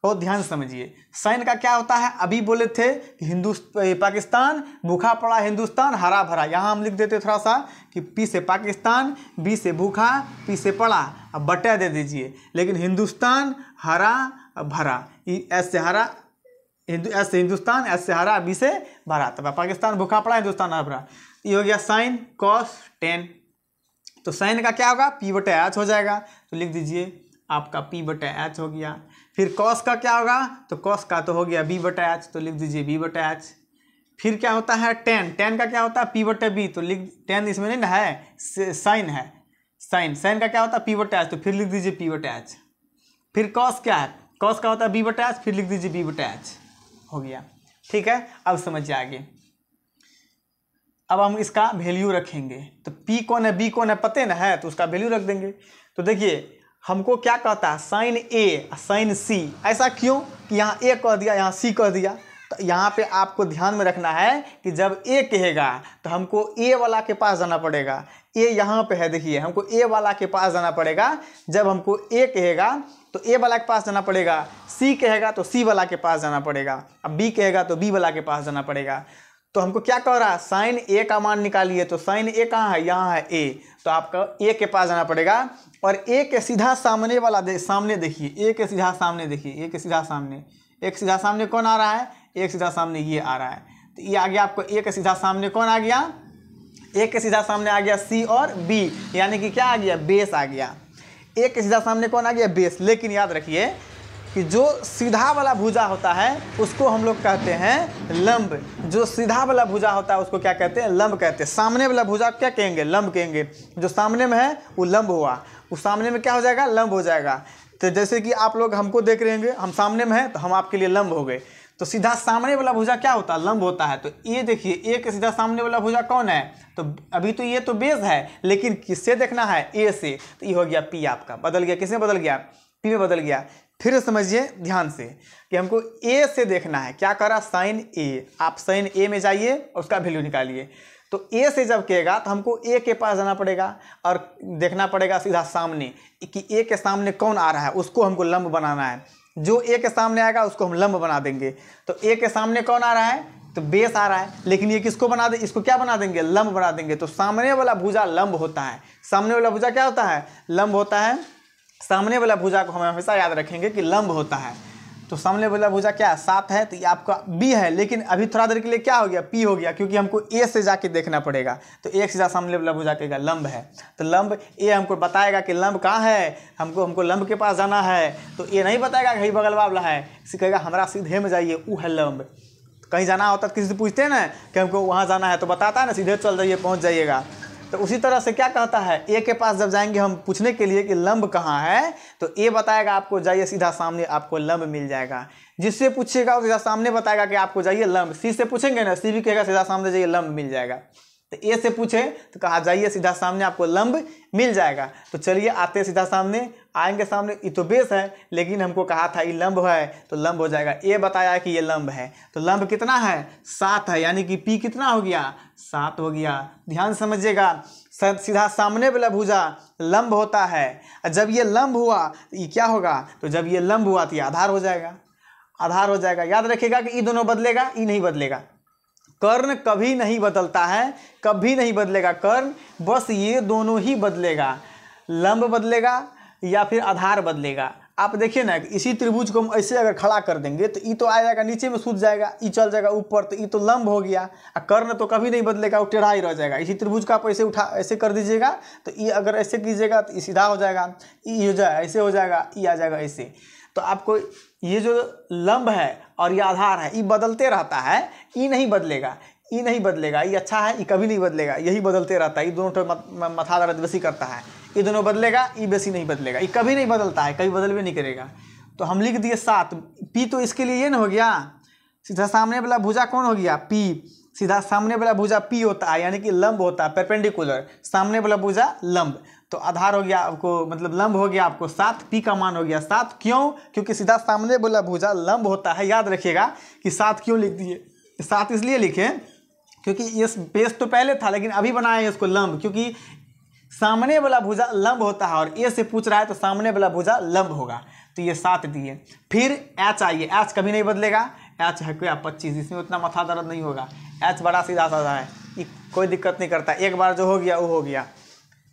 बहुत ध्यान से समझिए। साइन का क्या होता है, अभी बोले थे कि पाकिस्तान भूखा पड़ा, हिंदुस्तान हरा भरा। यहाँ हम लिख देते थोड़ा सा कि पी से पाकिस्तान, बी से भूखा, पी से पड़ा, अब बटा दे दीजिए। लेकिन हिंदुस्तान हरा भरा, एस से हरा, एस से हिंदुस्तान, एस से हरा, बी से भरा, तब पाकिस्तान भूखा पड़ा, हिंदुस्तान हरा भरा। ये हो गया साइन कॉस टेन। तो साइन का क्या होगा, पी बटा एच हो जाएगा, तो लिख दीजिए आपका पी बटा एच हो गया। फिर कॉस का क्या होगा, तो कॉस का तो हो गया बी बटा एच, तो लिख दीजिए बी बटा एच। फिर क्या होता है टेन, टेन का क्या होता है पी बटा बी, तो लिख, टेन इसमें नहीं ना है, साइन है, साइन, साइन का क्या होता है पी बटा एच, तो फिर लिख दीजिए पी बटा एच। फिर कॉस क्या है, कॉस का होता है बी बटा एच, फिर लिख दीजिए बी बटा एच, हो गया। ठीक है, अब समझिए आगे। अब हम इसका वैल्यू रखेंगे, तो पी कौन है बी कौन है पते ना है, तो उसका वैल्यू रख देंगे। तो देखिए हमको क्या कहता है साइन ए साइन सी, ऐसा क्यों कि यहाँ ए कह दिया, यहाँ सी कह दिया। तो यहाँ पे आपको ध्यान में रखना है कि जब ए कहेगा तो हमको ए वाला के पास जाना पड़ेगा। ए यहाँ पे है, देखिए हमको ए वाला के पास जाना पड़ेगा। जब हमको ए कहेगा तो ए वाला के पास जाना पड़ेगा, सी कहेगा तो सी वाला के पास जाना पड़ेगा, अब बी कहेगा तो बी वाला के पास जाना पड़ेगा। तो हमको क्या कह रहा है, साइन ए का मान निकालिए, तो साइन ए कहाँ है, यहाँ है ए, तो आपका ए के पास जाना पड़ेगा। और ए के सीधा सामने वाला सामने देखिए, ए के सीधा सामने देखिए, ए के सीधा सामने, एक सीधा सामने कौन आ रहा है, एक सीधा सामने ये आ रहा है। तो ये आ गया आपको ए के सीधा सामने कौन आ गया, ए के सीधा सामने आ गया सी और बी, यानी कि क्या आ गया, बेस आ गया। ए के सीधा सामने कौन आ गया, बेस। लेकिन याद रखिए कि जो सीधा वाला भुजा होता है उसको हम लोग कहते हैं लंब। जो सीधा वाला भुजा होता है उसको क्या कहते हैं, लंब कहते हैं। सामने वाला भुजा क्या कहेंगे, लंब कहेंगे। जो सामने में है वो लंब हुआ, उस सामने में क्या हो जाएगा, लंब हो जाएगा। तो जैसे कि आप लोग हमको देख रहे होंगे, हम सामने में हैं तो हम आपके लिए लंब हो गए। तो सीधा सामने वाला भुजा क्या होता है, लंब होता है। तो ये देखिए ए के सीधा सामने वाला भुजा कौन है, तो अभी तो ये तो बेस है, लेकिन किससे देखना है, ए से। तो ये हो गया पी, आपका बदल गया, किसमें बदल गया, पी में बदल गया। फिर समझिए ध्यान से कि हमको ए से देखना है, क्या करा, साइन ए। आप साइन ए में जाइए और उसका वैल्यू निकालिए। तो ए से जब कहेगा तो हमको ए के पास जाना पड़ेगा और देखना पड़ेगा सीधा सामने कि ए के सामने कौन आ रहा है, उसको हमको लंब बनाना है। जो ए के सामने आएगा उसको हम लंब बना देंगे। तो ए के सामने कौन आ रहा है, तो बेस आ रहा है, लेकिन ये किसको बना दे, इसको क्या बना देंगे, लंब बना देंगे। तो सामने वाला भुजा लंब होता है, सामने वाला भुजा क्या होता है, लंब होता है। सामने वाला भुजा को हमें हमेशा याद रखेंगे कि लंब होता है। तो सामने वाला भुजा क्या है, 7 है, तो ये आपका बी है। लेकिन अभी थोड़ा देर के लिए क्या हो गया, पी हो गया, क्योंकि हमको ए से जाके देखना पड़ेगा। तो एक सीधा सामने वाला भुजा कहेगा लंब है, तो लंब ए हमको बताएगा कि लंब कहाँ है, हमको लंब के पास जाना है। तो ये नहीं बताएगा कहीं बगल वाला है, इसे कहेगा हमारा सीधे में जाइए, वो है लंब। कहीं जाना होता है किसी से पूछते हैं ना कि हमको वहाँ जाना है, तो बताता है ना सीधे चल जाइए, पहुँच जाइएगा। तो उसी तरह से क्या कहता है, ए के पास जब जाएंगे हम पूछने के लिए कि लंब कहाँ है, तो ए बताएगा आपको जाइए सीधा सामने, आपको लंब मिल जाएगा। जिससे पूछेगा वो सीधा सामने बताएगा कि आपको जाइए लंब। सी से पूछेंगे ना, सी भी कहेगा सीधा सामने जाइए, लंब मिल जाएगा। तो ए से पूछे तो कहा जाइए सीधा सामने, आपको लंब मिल जाएगा। तो चलिए आते सीधा सामने, आएंगे सामने, ये तो बेस है, लेकिन हमको कहा था ये लंब है, तो लंब हो जाएगा। ए बताया कि ये लंब है, तो लंब कितना है, 7 है, यानी कि पी कितना हो गया, 7 हो गया। ध्यान समझिएगा, सीधा सामने वाला भुजा लंब होता है। जब ये लंब हुआ तो ये क्या होगा, तो जब ये लंब हुआ तो ये आधार हो जाएगा, आधार हो जाएगा। याद रखिएगा कि ये दोनों बदलेगा, ये नहीं बदलेगा। कर्ण कभी नहीं बदलता है, कभी नहीं बदलेगा कर्ण, बस ये दोनों ही बदलेगा, लंब बदलेगा या फिर आधार बदलेगा। आप देखिए ना, इसी त्रिभुज को हम ऐसे अगर खड़ा कर देंगे तो ये तो आ जाएगा नीचे में सूझ जाएगा, ये चल जाएगा ऊपर, तो ये तो लंब हो गया। कर्ण तो कभी नहीं बदलेगा, वो टेढ़ा ही रह जाएगा। इसी त्रिभुज का आप ऐसे उठा ऐसे कर दीजिएगा, तो ये अगर ऐसे कीजिएगा तो ये सीधा हो जाएगा, ये हो जाएगा ऐसे हो जाएगा, ये आ जाएगा ऐसे। तो आपको ये जो लंब है और ये आधार है, ये बदलते रहता है, ये नहीं बदलेगा, ये नहीं बदलेगा। ये अच्छा है, ये कभी नहीं बदलेगा, यही बदलते रहता है। ये दोनों तो माथा दर्द बेसी करता है, ये दोनों बदलेगा, ये बेसी नहीं बदलेगा, ये कभी नहीं बदलता है, कभी बदल भी नहीं करेगा। तो हम लिख दिए 7, पी तो इसके लिए ये ना हो गया, सीधा सामने वाला भुजा कौन हो गया, पी। सीधा सामने वाला भुजा पी होता है, यानी कि लंब होता है, परपेंडिकुलर, सामने वाला भुजा लंब। तो आधार हो गया आपको, मतलब लंब हो गया आपको 7, पी का मान हो गया 7। क्यों, क्योंकि सीधा सामने वाला भुजा लंब होता है। याद रखिएगा कि 7 क्यों लिख दिए, 7 इसलिए लिखे क्योंकि ये बेस तो पहले था, लेकिन अभी बनाए इसको लंब, क्योंकि सामने वाला भुजा लंब होता है और ए से पूछ रहा है तो सामने वाला भुजा लंब होगा, तो ये 7 दिए। फिर एच आइए, एच कभी नहीं बदलेगा, एच है क्या 25, इसमें उतना माथा दर्द नहीं होगा, एच बड़ा सीधा साधा है, ये कोई दिक्कत नहीं करता, एक बार जो हो गया वो हो गया।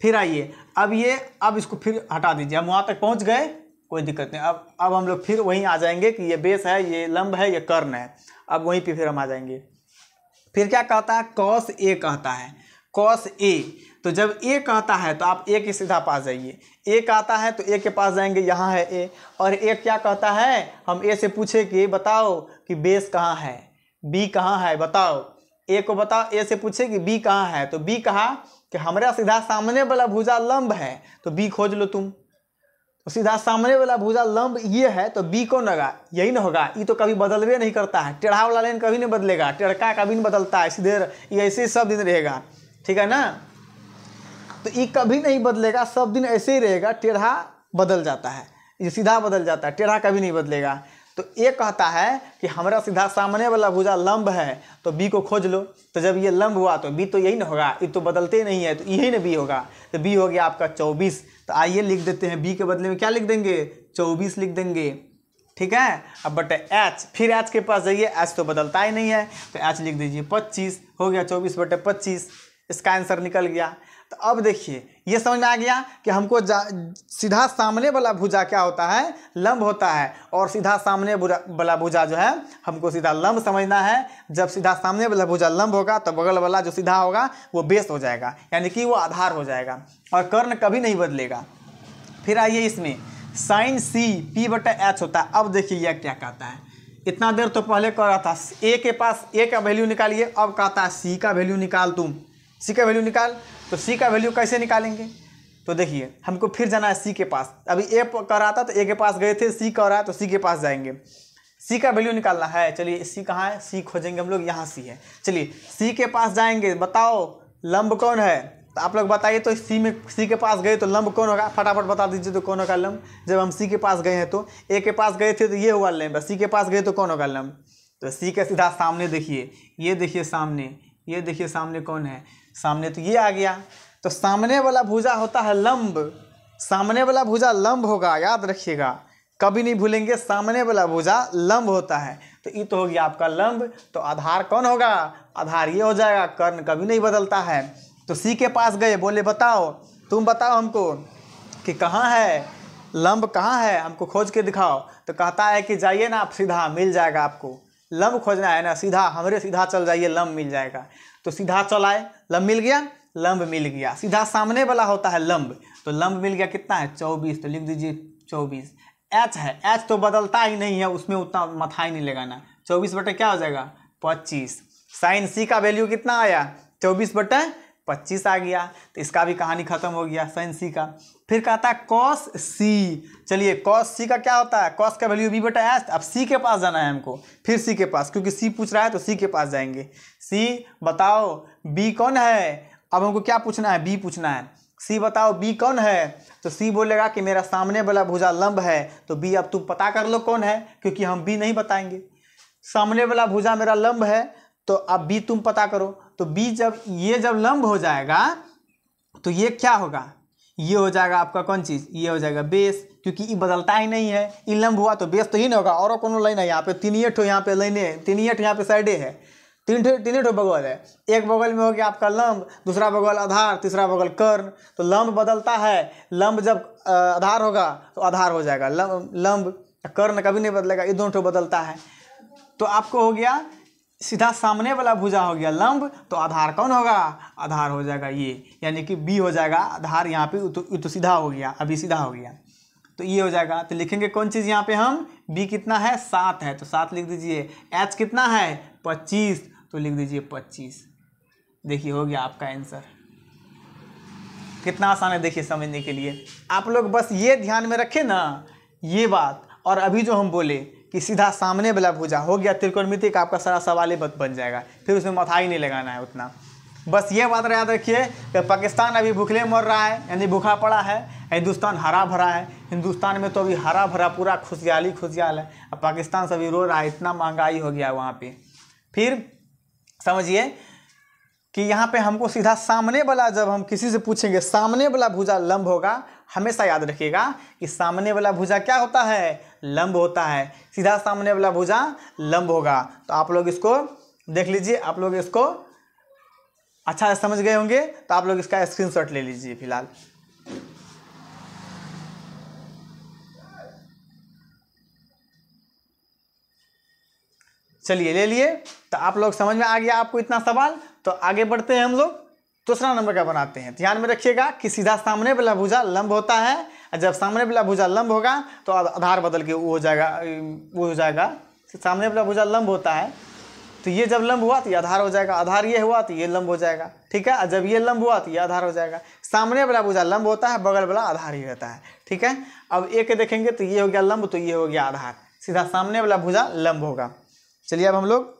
फिर आइए अब इसको फिर हटा दीजिए, हम वहाँ तक पहुँच गए, कोई दिक्कत नहीं। अब हम लोग फिर वहीं आ जाएंगे कि ये बेस है, ये लंब है, ये कर्ण है, अब वहीं पे फिर हम आ जाएंगे। फिर क्या कहता है, कॉस ए कहता है, कॉस ए, तो जब ए कहता है तो आप ए के सीधा पास जाइए, ए कहता है तो ए के पास जाएंगे, यहाँ है ए, और ए क्या कहता है, हम ए से पूछे कि बताओ कि बेस कहाँ है, बी कहाँ है, बताओ, ए को बताओ, ए से पूछे कि बी कहाँ है, तो बी कहा कि हमारा सीधा सामने वाला भुजा लंब है, तो बी खोज लो तुम, तो सीधा सामने वाला भुजा लंब ये है, तो बी कौन होगा, यही ना होगा, ये तो कभी बदलवे नहीं करता है, टेढ़ा वाला लाइन कभी नहीं बदलेगा, टेढ़का कभी नहीं बदलता है, सीधे ये ऐसे सब दिन रहेगा, ठीक है ना, तो ये कभी नहीं बदलेगा, सब दिन ऐसे ही रहेगा, टेढ़ा बदल जाता है, ये सीधा बदल जाता है, टेढ़ा कभी नहीं बदलेगा। तो ये कहता है कि हमारा सीधा सामने वाला भुजा लंब है, तो बी को खोज लो, तो जब ये लंब हुआ तो बी तो यही ना होगा, ये तो बदलते ही नहीं है, तो यही ना बी होगा, तो बी हो गया आपका 24। तो आइए लिख देते हैं, बी के बदले में क्या लिख देंगे, 24 लिख देंगे, ठीक है। अब बटे एच, फिर एच के पास जाइए, एच तो बदलता ही नहीं है, तो एच लिख दीजिए 25, हो गया 24/25, इसका आंसर निकल गया। तो अब देखिए ये समझ में आ गया कि हमको सीधा सामने वाला भुजा क्या होता है, लंब होता है, और सीधा सामने वाला भुजा जो है हमको सीधा लंब समझना है। जब सीधा सामने वाला भुजा लंब होगा तो बगल वाला जो सीधा होगा वो बेस हो जाएगा, यानी कि वो आधार हो जाएगा, और कर्ण कभी नहीं बदलेगा। फिर आइए इसमें साइन सी P/H होता है। अब देखिए यह क्या कहता है, इतना देर तो पहले कह रहा था ए के पास ए का वैल्यू निकालिए, अब कहता है सी का वैल्यू निकाल, तुम सी का वैल्यू निकाल। तो सी का वैल्यू कैसे निकालेंगे, तो देखिए हमको फिर जाना है सी के पास, अभी ए कर रहा था तो ए के पास गए थे, सी कर रहा है तो सी के पास जाएंगे, सी का वैल्यू निकालना है। चलिए सी कहाँ है, सी खोजेंगे हम लोग, यहाँ सी है, चलिए सी के पास जाएंगे, बताओ लंब कौन है, तो आप लोग बताइए, तो सी के पास गए तो लंब कौन होगा, फटाफट बता दीजिए तो कौन होगा लंब। जब हम सी के पास गए हैं तो ए के पास गए थे तो ये हुआ लंब, सी के पास गए तो कौन होगा लंब, तो सी के सीधा सामने देखिए, ये देखिए सामने, ये देखिए सामने कौन है, सामने तो ये आ गया। तो सामने वाला भुजा होता है लंब, सामने वाला भुजा लंब होगा, याद रखिएगा, कभी नहीं भूलेंगे, सामने वाला भुजा लंब होता है। तो ये तो हो गया आपका लंब, तो आधार कौन होगा, आधार ये हो जाएगा, कर्ण कभी नहीं बदलता है। तो सी के पास गए, बोले बताओ, तुम बताओ हमको कि कहाँ है लंब, कहाँ है, हमको खोज के दिखाओ। तो कहता है कि जाइए ना आप सीधा, मिल जाएगा आपको, लंब खोजना है ना, सीधा हमारे सीधा चल जाइए, लंब मिल जाएगा। तो सीधा चल आए, लंब मिल गया, लंब मिल गया, सीधा सामने वाला होता है लंब, तो लंब मिल गया, कितना है 24, तो लिख दीजिए 24। एच है, एच तो बदलता ही नहीं है, उसमें उतना माथा ही नहीं लगाना, 24 बटे क्या हो जाएगा 25। साइन सी का वैल्यू कितना आया 24/25 आ गया, तो इसका भी कहानी खत्म हो गया साइन सी का। फिर कहता है कॉस सी, चलिए कॉस सी का क्या होता है, कॉस का वैल्यू B/H। अब सी के पास जाना है हमको, फिर सी के पास, क्योंकि सी पूछ रहा है तो सी के पास जाएंगे। सी बताओ बी कौन है, अब हमको क्या पूछना है, बी पूछना है, सी बताओ बी कौन है, तो सी बोलेगा कि मेरा सामने वाला भुजा लंब है, तो बी अब तुम पता कर लो कौन है, क्योंकि हम बी नहीं बताएंगे, सामने वाला भुजा मेरा लंब है, तो अब बी तुम पता करो। तो बी जब लंब हो जाएगा तो ये क्या होगा, ये हो जाएगा आपका कौन चीज़, ये हो जाएगा बेस, क्योंकि ये बदलता ही नहीं है, ये लंब हुआ तो बेस तो ही नहीं होगा। और कौन लाइन है यहाँ पे, तीन ठो यहाँ पे लाइने, तीन यहाँ पे साइडे है, तीन ठो बगल है, एक बगल में हो गया आपका लंब, दूसरा बगल आधार, तीसरा बगल कर्ण। तो लंब बदलता है, लंब जब आधार होगा तो आधार हो जाएगा लंब, कर्ण कभी नहीं बदलेगा, ये दोनों ठो बदलता है। तो आपको हो गया सीधा सामने वाला भुजा हो गया लंब, तो आधार कौन होगा, आधार हो जाएगा ये, यानी कि बी हो जाएगा आधार, यहाँ पे तो सीधा हो गया, अभी सीधा हो गया, तो ये हो जाएगा। तो लिखेंगे कौन चीज़ यहाँ पे हम, बी कितना है 7 है, तो 7 लिख दीजिए। एच कितना है 25, तो लिख दीजिए 25। देखिए हो गया आपका आंसर, कितना आसान है देखिए समझने के लिए। आप लोग बस ये ध्यान में रखें ना ये बात, और अभी जो हम बोले कि सीधा सामने वाला भुजा हो गया त्रिकोणमिति का, आपका सारा सवाल ही बन जाएगा, फिर उसमें माथा ही नहीं लगाना है उतना। बस ये बात याद रखिए कि पाकिस्तान अभी भूखले मर रहा है, यानी भूखा पड़ा है, हिंदुस्तान हरा भरा है, हिंदुस्तान में तो अभी हरा भरा पूरा खुशहाल है, अब पाकिस्तान से अभी रो रहा है, इतना महंगाई हो गया है वहाँ पे। फिर समझिए कि यहाँ पे हमको सीधा सामने वाला, जब हम किसी से पूछेंगे सामने वाला भुजा लंब होगा, हमेशा याद रखिएगा कि सामने वाला भुजा क्या होता है, लंब होता है। सीधा सामने वाला भुजा लंब होगा। तो आप लोग इसको देख लीजिए, आप लोग इसको अच्छा से समझ गए होंगे। तो आप लोग इसका स्क्रीनशॉट ले लीजिए फिलहाल। चलिए ले लिए। तो आप लोग समझ में आ गया आपको इतना सवाल। तो आगे बढ़ते हैं हम लोग, दूसरा नंबर का बनाते हैं। ध्यान में रखिएगा कि सीधा सामने वाला भुजा लंब होता है, और जब सामने वाला भुजा लंब होगा तो आधार बदल के वो हो जाएगा। सामने वाला भुजा लंब होता है, तो ये जब लंब हुआ तो ये आधार हो जाएगा, आधार ये हुआ तो ये लंब हो जाएगा, ठीक है। और जब ये लंब हुआ तो ये आधार हो जाएगा। सामने वाला भुजा लंब होता है, बगल वाला आधार ही रहता है, ठीक है। अब एक देखेंगे तो ये हो गया लंब, तो ये हो गया आधार। सीधा सामने वाला भुजा लंब होगा। चलिए अब हम लोग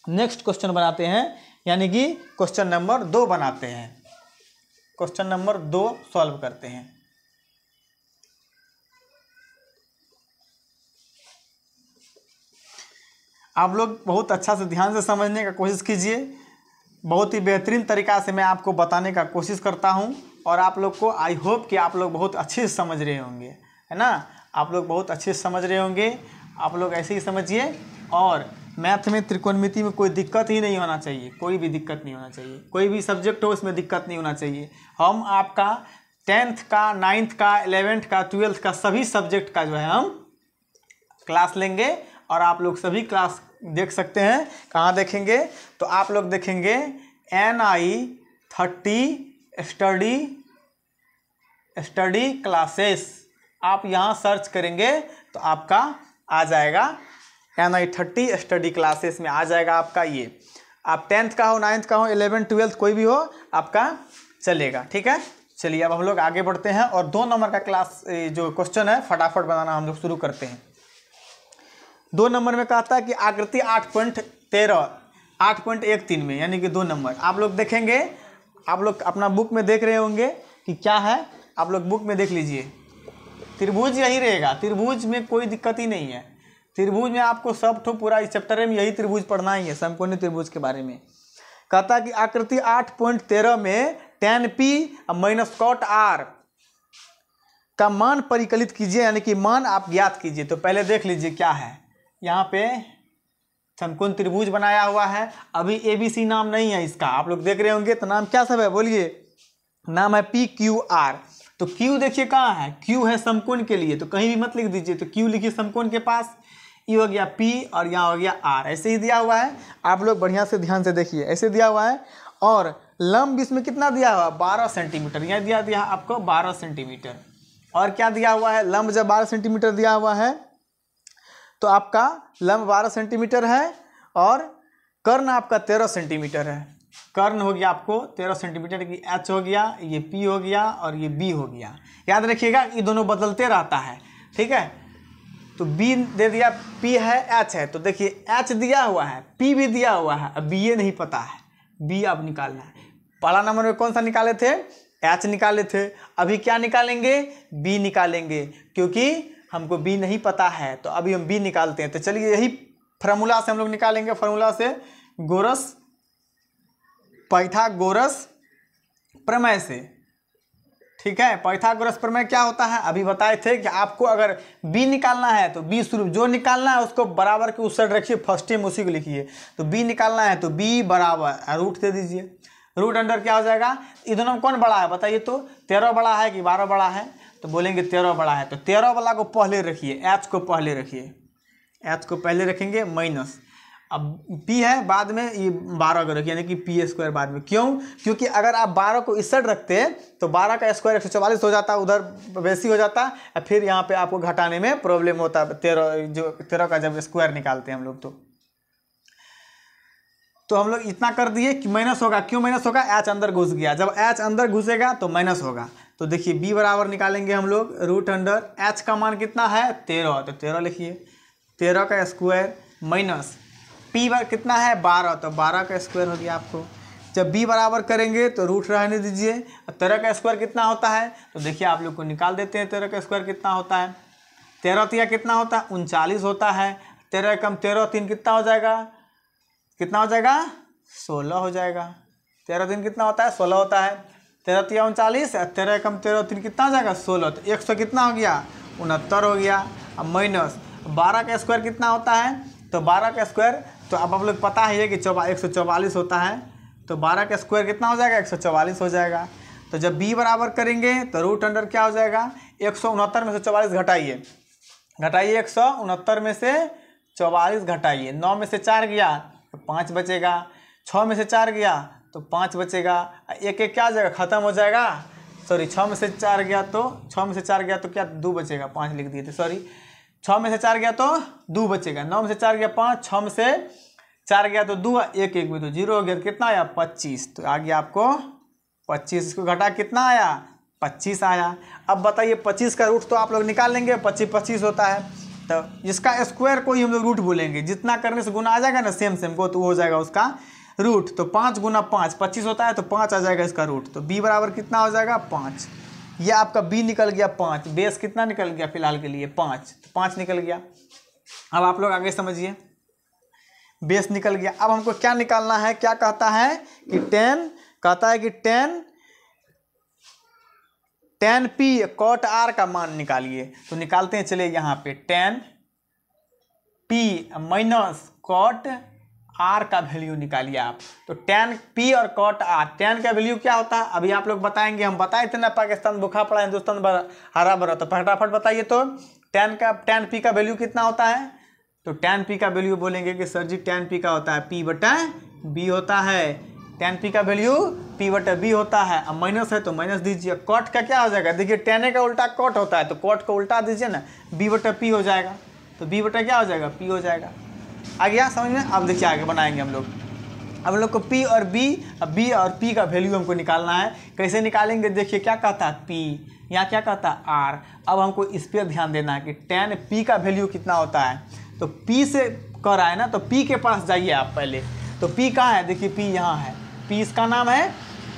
नेक्स्ट क्वेश्चन बनाते हैं, यानी कि क्वेश्चन नंबर 2 बनाते हैं। क्वेश्चन नंबर 2 सॉल्व करते हैं। आप लोग बहुत अच्छा से ध्यान से समझने का कोशिश कीजिए। बहुत ही बेहतरीन तरीक़ा से मैं आपको बताने का कोशिश करता हूं, और आप लोग को आई होप कि आप लोग बहुत अच्छे से समझ रहे होंगे, है ना। आप लोग बहुत अच्छे से समझ रहे होंगे। आप लोग ऐसे ही समझिए। और मैथ में त्रिकोणमिति में कोई दिक्कत ही नहीं होना चाहिए, कोई भी दिक्कत नहीं होना चाहिए। कोई भी सब्जेक्ट हो इसमें दिक्कत नहीं होना चाहिए। हम आपका 10th का, 9th का, 11th का, 12th का सभी सब्जेक्ट का जो है हम क्लास लेंगे, और आप लोग सभी क्लास देख सकते हैं। कहाँ देखेंगे? तो आप लोग देखेंगे NI30 स्टडी क्लासेस। आप यहाँ सर्च करेंगे तो आपका आ जाएगा NI30 स्टडी क्लासेस में आ जाएगा आपका ये। आप 10th का हो, 9th का हो, 11th 12th कोई भी हो आपका चलेगा, ठीक है। चलिए अब हम लोग आगे बढ़ते हैं, और 2 नंबर का क्लास जो क्वेश्चन है फटाफट बनाना हम लोग शुरू करते हैं। 2 नंबर में कहता है कि आकृति 8.13 में, यानी कि 2 नंबर आप लोग देखेंगे। आप लोग अपना बुक में देख रहे होंगे कि क्या है, आप लोग बुक में देख लीजिए। त्रिभुज यही रहेगा, त्रिभुज में कोई दिक्कत ही नहीं है। त्रिभुज में आपको सब तो पूरा इस चैप्टर में यही त्रिभुज पढ़ना ही है, समकोणीय त्रिभुज के बारे में। कहता है कि आकृति 8.13 में tan P - cot R का मान परिकलित कीजिए, यानी कि मान आप ज्ञात कीजिए। तो पहले देख लीजिए क्या है। यहाँ पे समकोण त्रिभुज बनाया हुआ है। अभी ABC नाम नहीं है इसका, आप लोग देख रहे होंगे। तो नाम क्या सब है बोलिए? नाम है PQR। तो Q देखिए कहाँ है, Q है समकोण के लिए, तो कहीं भी मत लिख दीजिए। तो Q लिखिए समकोण के पास, ये हो गया P, और यहाँ हो गया R। ऐसे ही दिया हुआ है। आप लोग बढ़िया से ध्यान से देखिए, ऐसे दिया हुआ है। और लंब इसमें कितना दिया हुआ है? 12 सेंटीमीटर। यहाँ दिया आपको 12 सेंटीमीटर। और क्या दिया हुआ है? लंब जब 12 सेंटीमीटर दिया हुआ है तो आपका लंब 12 सेंटीमीटर है, और कर्ण आपका 13 सेंटीमीटर है। कर्ण हो गया आपको 13 सेंटीमीटर की। H हो गया, ये P हो गया, और ये B हो गया। याद रखिएगा ये दोनों बदलते रहता है, ठीक है। तो B दे दिया, P है, H है। तो देखिए H दिया हुआ है, P भी दिया हुआ है। अब B नहीं पता है, B अब निकालना है। पहला नंबर में कौन सा निकाले थे? H निकाले थे। अभी क्या निकालेंगे? B निकालेंगे, क्योंकि हमको B नहीं पता है। तो अभी हम B निकालते हैं। तो चलिए यही फार्मूला से हम लोग निकालेंगे। फार्मूला से पाइथागोरस प्रमेय से, ठीक है। पाइथागोरस प्रमेय क्या होता है? अभी बताए थे कि आपको अगर B निकालना है तो B शुरू जो निकालना है उसको बराबर के उस साइड रखिए, फर्स्ट टाइम उसी को लिखिए। तो B निकालना है तो B बराबर रूट दे दीजिए। रूट अंडर क्या हो जाएगा? ये दोनों में कौन बड़ा है बताइए तो? 13 बड़ा है कि 12 बड़ा है? तो बोलेंगे 13 बड़ा है। तो 13 वाला को पहले रखिए, H को पहले रखिए, H को पहले रखेंगे माइनस। अब P है बाद में, ये 12 को रखिए, यानी कि P² बाद में। क्यों? क्योंकि अगर आप 12 को इस साइड रखते तो 12 का स्क्वायर 144 हो जाता, उधर वैसी हो जाता, और फिर यहाँ पे आपको घटाने में प्रॉब्लम होता। 13 का जब स्क्वायर निकालते हैं हम लोग तो हम लोग इतना कर दिए कि माइनस होगा। क्यों माइनस होगा? H अंदर घुस गया। जब H अंदर घुसेगा तो माइनस होगा। तो देखिए B बराबर निकालेंगे हम लोग रूट अंडर H का मान कितना है? 13। तो 13 लिखिए, 13 का स्क्वायर माइनस P बार कितना है? 12। तो 12 का स्क्वायर हो गया आपको। जब B बराबर करेंगे तो रूट रहने दीजिए। 13 का स्क्वायर कितना होता है? तो देखिए आप लोग को निकाल देते हैं। 13 का स्क्वायर कितना होता है? 13 तिया कितना होता है? 39 होता है। 13 कम 13 3 कितना हो जाएगा? कितना हो जाएगा? 16 हो जाएगा। 13 3 कितना होता है 16 होता है। 13 3 39, 13 कम 13 3 कितना हो जाएगा 16, तो 100 कितना हो गया 69 हो गया। अब माइनस 12 का स्क्वायर कितना होता है, तो 12 का स्क्वायर तो अब आप लोग पता है कि 144 होता है, तो 12 का स्क्वायर कितना हो जाएगा 144 हो जाएगा। तो जब b बराबर करेंगे तो रूट अंडर क्या हो जाएगा 169 में से 44 घटाइए, 169 में से 44 घटाइए, 9 में से 4 गया तो 5 बचेगा, 6 में से 4 गया तो 5 बचेगा, एक एक क्या हो जाएगा ख़त्म हो जाएगा, सॉरी 6 में से 4 गया तो 6 में से 4 गया तो क्या 2 बचेगा, 5 लिख दिए थे सॉरी, 6 में से 4 गया तो 2 बचेगा, 9 में से 4 गया 5, 6 में से 4 गया तो 2, एक एक में तो 0 हो गया, तो कितना आया 25, तो आ गया आपको 25, इसको घटा कितना आया 25 आया। अब बताइए 25 का रूट तो आप लोग निकाल लेंगे, 25 होता है, तो इसका स्क्वायर को ही हम लोग रूट बोलेंगे, जितना करने से गुना आ जाएगा ना सेम को, तो वो हो जाएगा उसका रूट। तो 5 गुना 5 25 होता है, तो 5 आ जाएगा इसका रूट, तो b बराबर कितना हो जाएगा 5। ये आपका b निकल गया 5, बेस कितना निकल गया फिलहाल के लिए 5, तो 5 निकल गया। अब आप लोग आगे समझिए, बेस निकल गया। अब हमको क्या निकालना है, क्या कहता है कि 10 कहता है कि 10 p cot r का मान निकालिए, तो निकालते हैं। चलिए यहाँ पे 10 p माइनस cot r का वैल्यू निकालिए आप, तो 10 p और cot r, 10 का वैल्यू क्या होता है अभी आप लोग बताएंगे, हम बताए थे ना पाकिस्तान भूखा पड़ा हिंदुस्तान हरा भरा, तो फटाफट बताइए। तो 10 p का वैल्यू कितना होता है, तो 10 p का वैल्यू बोलेंगे कि सर जी 10 p का होता है p बटा b होता है, 10 p का वैल्यू p बटा b होता है। अब माइनस है तो माइनस दीजिए, कॉट का क्या हो जाएगा, देखिए 10 का उल्टा कॉट होता है, तो कॉट को उल्टा दीजिए ना, b बटा p हो जाएगा, तो b बटा क्या हो जाएगा p हो जाएगा। आ गया समझ में। अब देखिए आगे बनाएंगे हम लोग को p और p का वैल्यू हमको निकालना है। कैसे निकालेंगे, देखिए क्या कहता है p, यहाँ क्या कहता है r। अब हमको इस पर ध्यान देना है कि 10 p का वैल्यू कितना होता है, तो p से कर आए ना, तो p के पास जाइए आप पहले, तो p कहाँ है, देखिए p यहाँ है, p इसका नाम है,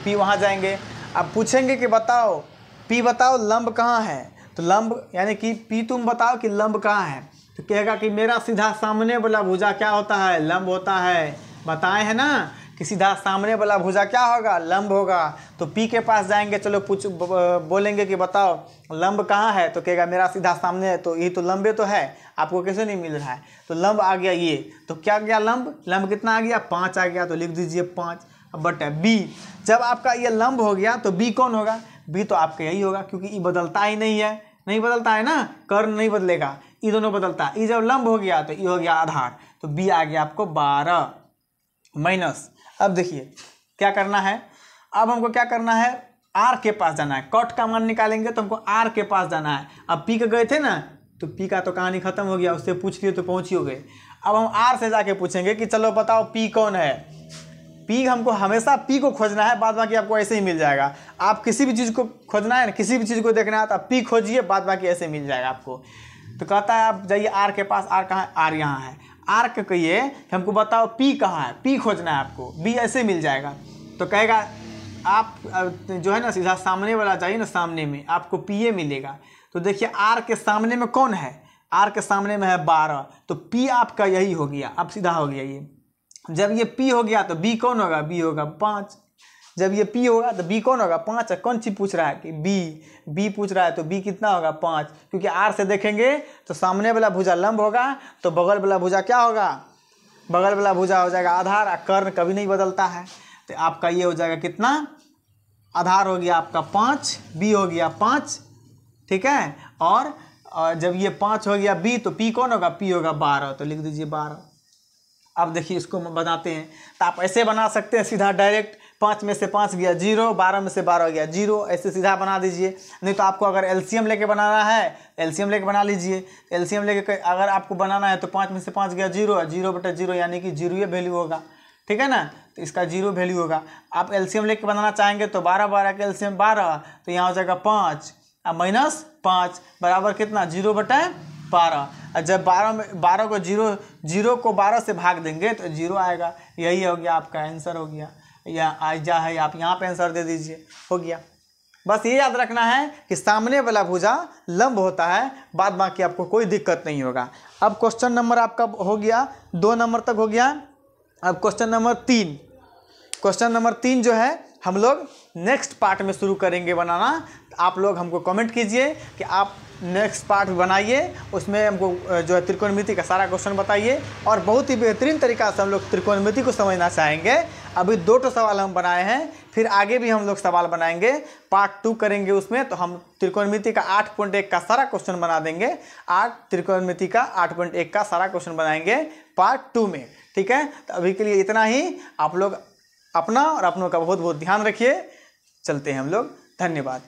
p वहाँ जाएंगे। अब पूछेंगे कि बताओ p बताओ लंब कहाँ है, तो लंब यानी कि p तुम बताओ कि लंब कहाँ है, तो कहेगा कि मेरा सीधा सामने वाला भुजा क्या होता है लंब होता है, बताए हैं ना कि सीधा सामने वाला भुजा क्या होगा लंब होगा। तो p के पास जाएंगे, चलो बोलेंगे कि बताओ लंब कहाँ है, तो कहेगा मेरा सीधा सामने है, तो ये तो लंबे तो है, आपको कैसे नहीं मिल रहा है, तो लंब आ गया ये, तो क्या गया लंब कितना आ गया 5 आ गया, तो लिख दीजिए 5 बटा b। जब आपका ये लंब हो गया तो b कौन होगा, b तो आपका यही होगा, क्योंकि ये बदलता ही नहीं है, नहीं बदलता है ना, कर्ण नहीं बदलेगा, ये दोनों बदलता है। ये जब लंब हो गया तो ये हो गया आधार, तो b आ गया आपको 12 माइनस। अब देखिए क्या करना है, अब हमको क्या करना है r के पास जाना है, कॉट का मान निकालेंगे तो हमको r के पास जाना है। अब p के गए थे ना, तो p का तो कहानी खत्म हो गया, उससे पूछ लिए तो पहुँच ही हो गए। अब हम r से जाके पूछेंगे कि चलो बताओ p कौन है, p हमको हमेशा p को खोजना है, बाद बाकी आपको ऐसे ही मिल जाएगा। आप किसी भी चीज़ को खोजना है ना, किसी भी चीज़ को देखना है तो आप p खोजिए, बाद बाकी ऐसे मिल जाएगा आपको। तो कहता है आप जाइए r के पास, r कहाँ है, r यहाँ है, r के कहिए कि हमको बताओ p कहाँ है, p खोजना है आपको, b ऐसे मिल जाएगा। तो कहेगा आप जो है ना सीधा सामने वाला जाइए ना, सामने में आपको p मिलेगा। तो देखिए r के सामने में कौन है, r के सामने में है 12, तो p आपका यही हो गया, अब सीधा हो गया ये। जब ये p हो गया तो b कौन होगा, b होगा 5। जब ये p होगा तो b कौन होगा 5 है। कौन चीज़ पूछ रहा है कि b पूछ रहा है, तो b कितना होगा 5, क्योंकि r से देखेंगे तो सामने वाला भुजा लंब होगा, तो बगल वाला भुजा क्या होगा, बगल वाला भुजा हो जाएगा आधार, और कर्ण कभी नहीं बदलता है। तो आपका ये हो जाएगा कितना, आधार हो गया आपका 5, b हो गया 5, ठीक है। और जब ये 5 हो गया b, तो p कौन होगा, p होगा 12, तो लिख दीजिए 12। अब देखिए इसको बनाते हैं, तो आप ऐसे बना सकते हैं सीधा डायरेक्ट, 5 में से 5 गया 0, 12 में से 12 गया 0, ऐसे सीधा बना दीजिए। नहीं तो आपको अगर एलसीएम लेके बनाना है, एलसीएम लेके बना लीजिए। एलसीएम लेके अगर आपको बनाना है तो 5 में से 5 गया 0, 0 बटा 0 यानी कि 0 ये वैल्यू होगा, ठीक है ना, तो इसका 0 वैल्यू होगा। आप एलसीएम लेके बनाना चाहेंगे तो 12 का एलसीएम 12, तो यहाँ हो जाएगा 5 माइनस 5 बराबर कितना 0 बटा 12। जब 12 को 0 को 12 से भाग देंगे तो 0 आएगा, यही हो गया आपका आंसर हो गया। या आइजा है, आप यहाँ पे आंसर दे दीजिए, हो गया। बस ये याद रखना है कि सामने वाला भुजा लंब होता है, बाद बाकी आपको कोई दिक्कत नहीं होगा। अब क्वेश्चन नंबर आपका हो गया 2 नंबर तक हो गया। अब क्वेश्चन नंबर 3, क्वेश्चन नंबर 3 जो है हम लोग नेक्स्ट पार्ट में शुरू करेंगे बनाना। आप लोग हमको कमेंट कीजिए कि आप नेक्स्ट पार्ट बनाइए, उसमें हमको जो है त्रिकोणमिति का सारा क्वेश्चन बताइए और बहुत ही बेहतरीन तरीका से हम लोग त्रिकोणमिति को समझना चाहेंगे। अभी 2 सवाल हम बनाए हैं, फिर आगे भी हम लोग सवाल बनाएंगे, पार्ट 2 करेंगे उसमें। तो हम त्रिकोणमिति का 8.1 का सारा क्वेश्चन बना देंगे। त्रिकोणमिति का 8.1 का सारा क्वेश्चन बनाएंगे पार्ट 2 में, ठीक है। तो अभी के लिए इतना ही। आप लोग अपना और अपनों का बहुत बहुत ध्यान रखिए। चलते हैं हम लोग, धन्यवाद।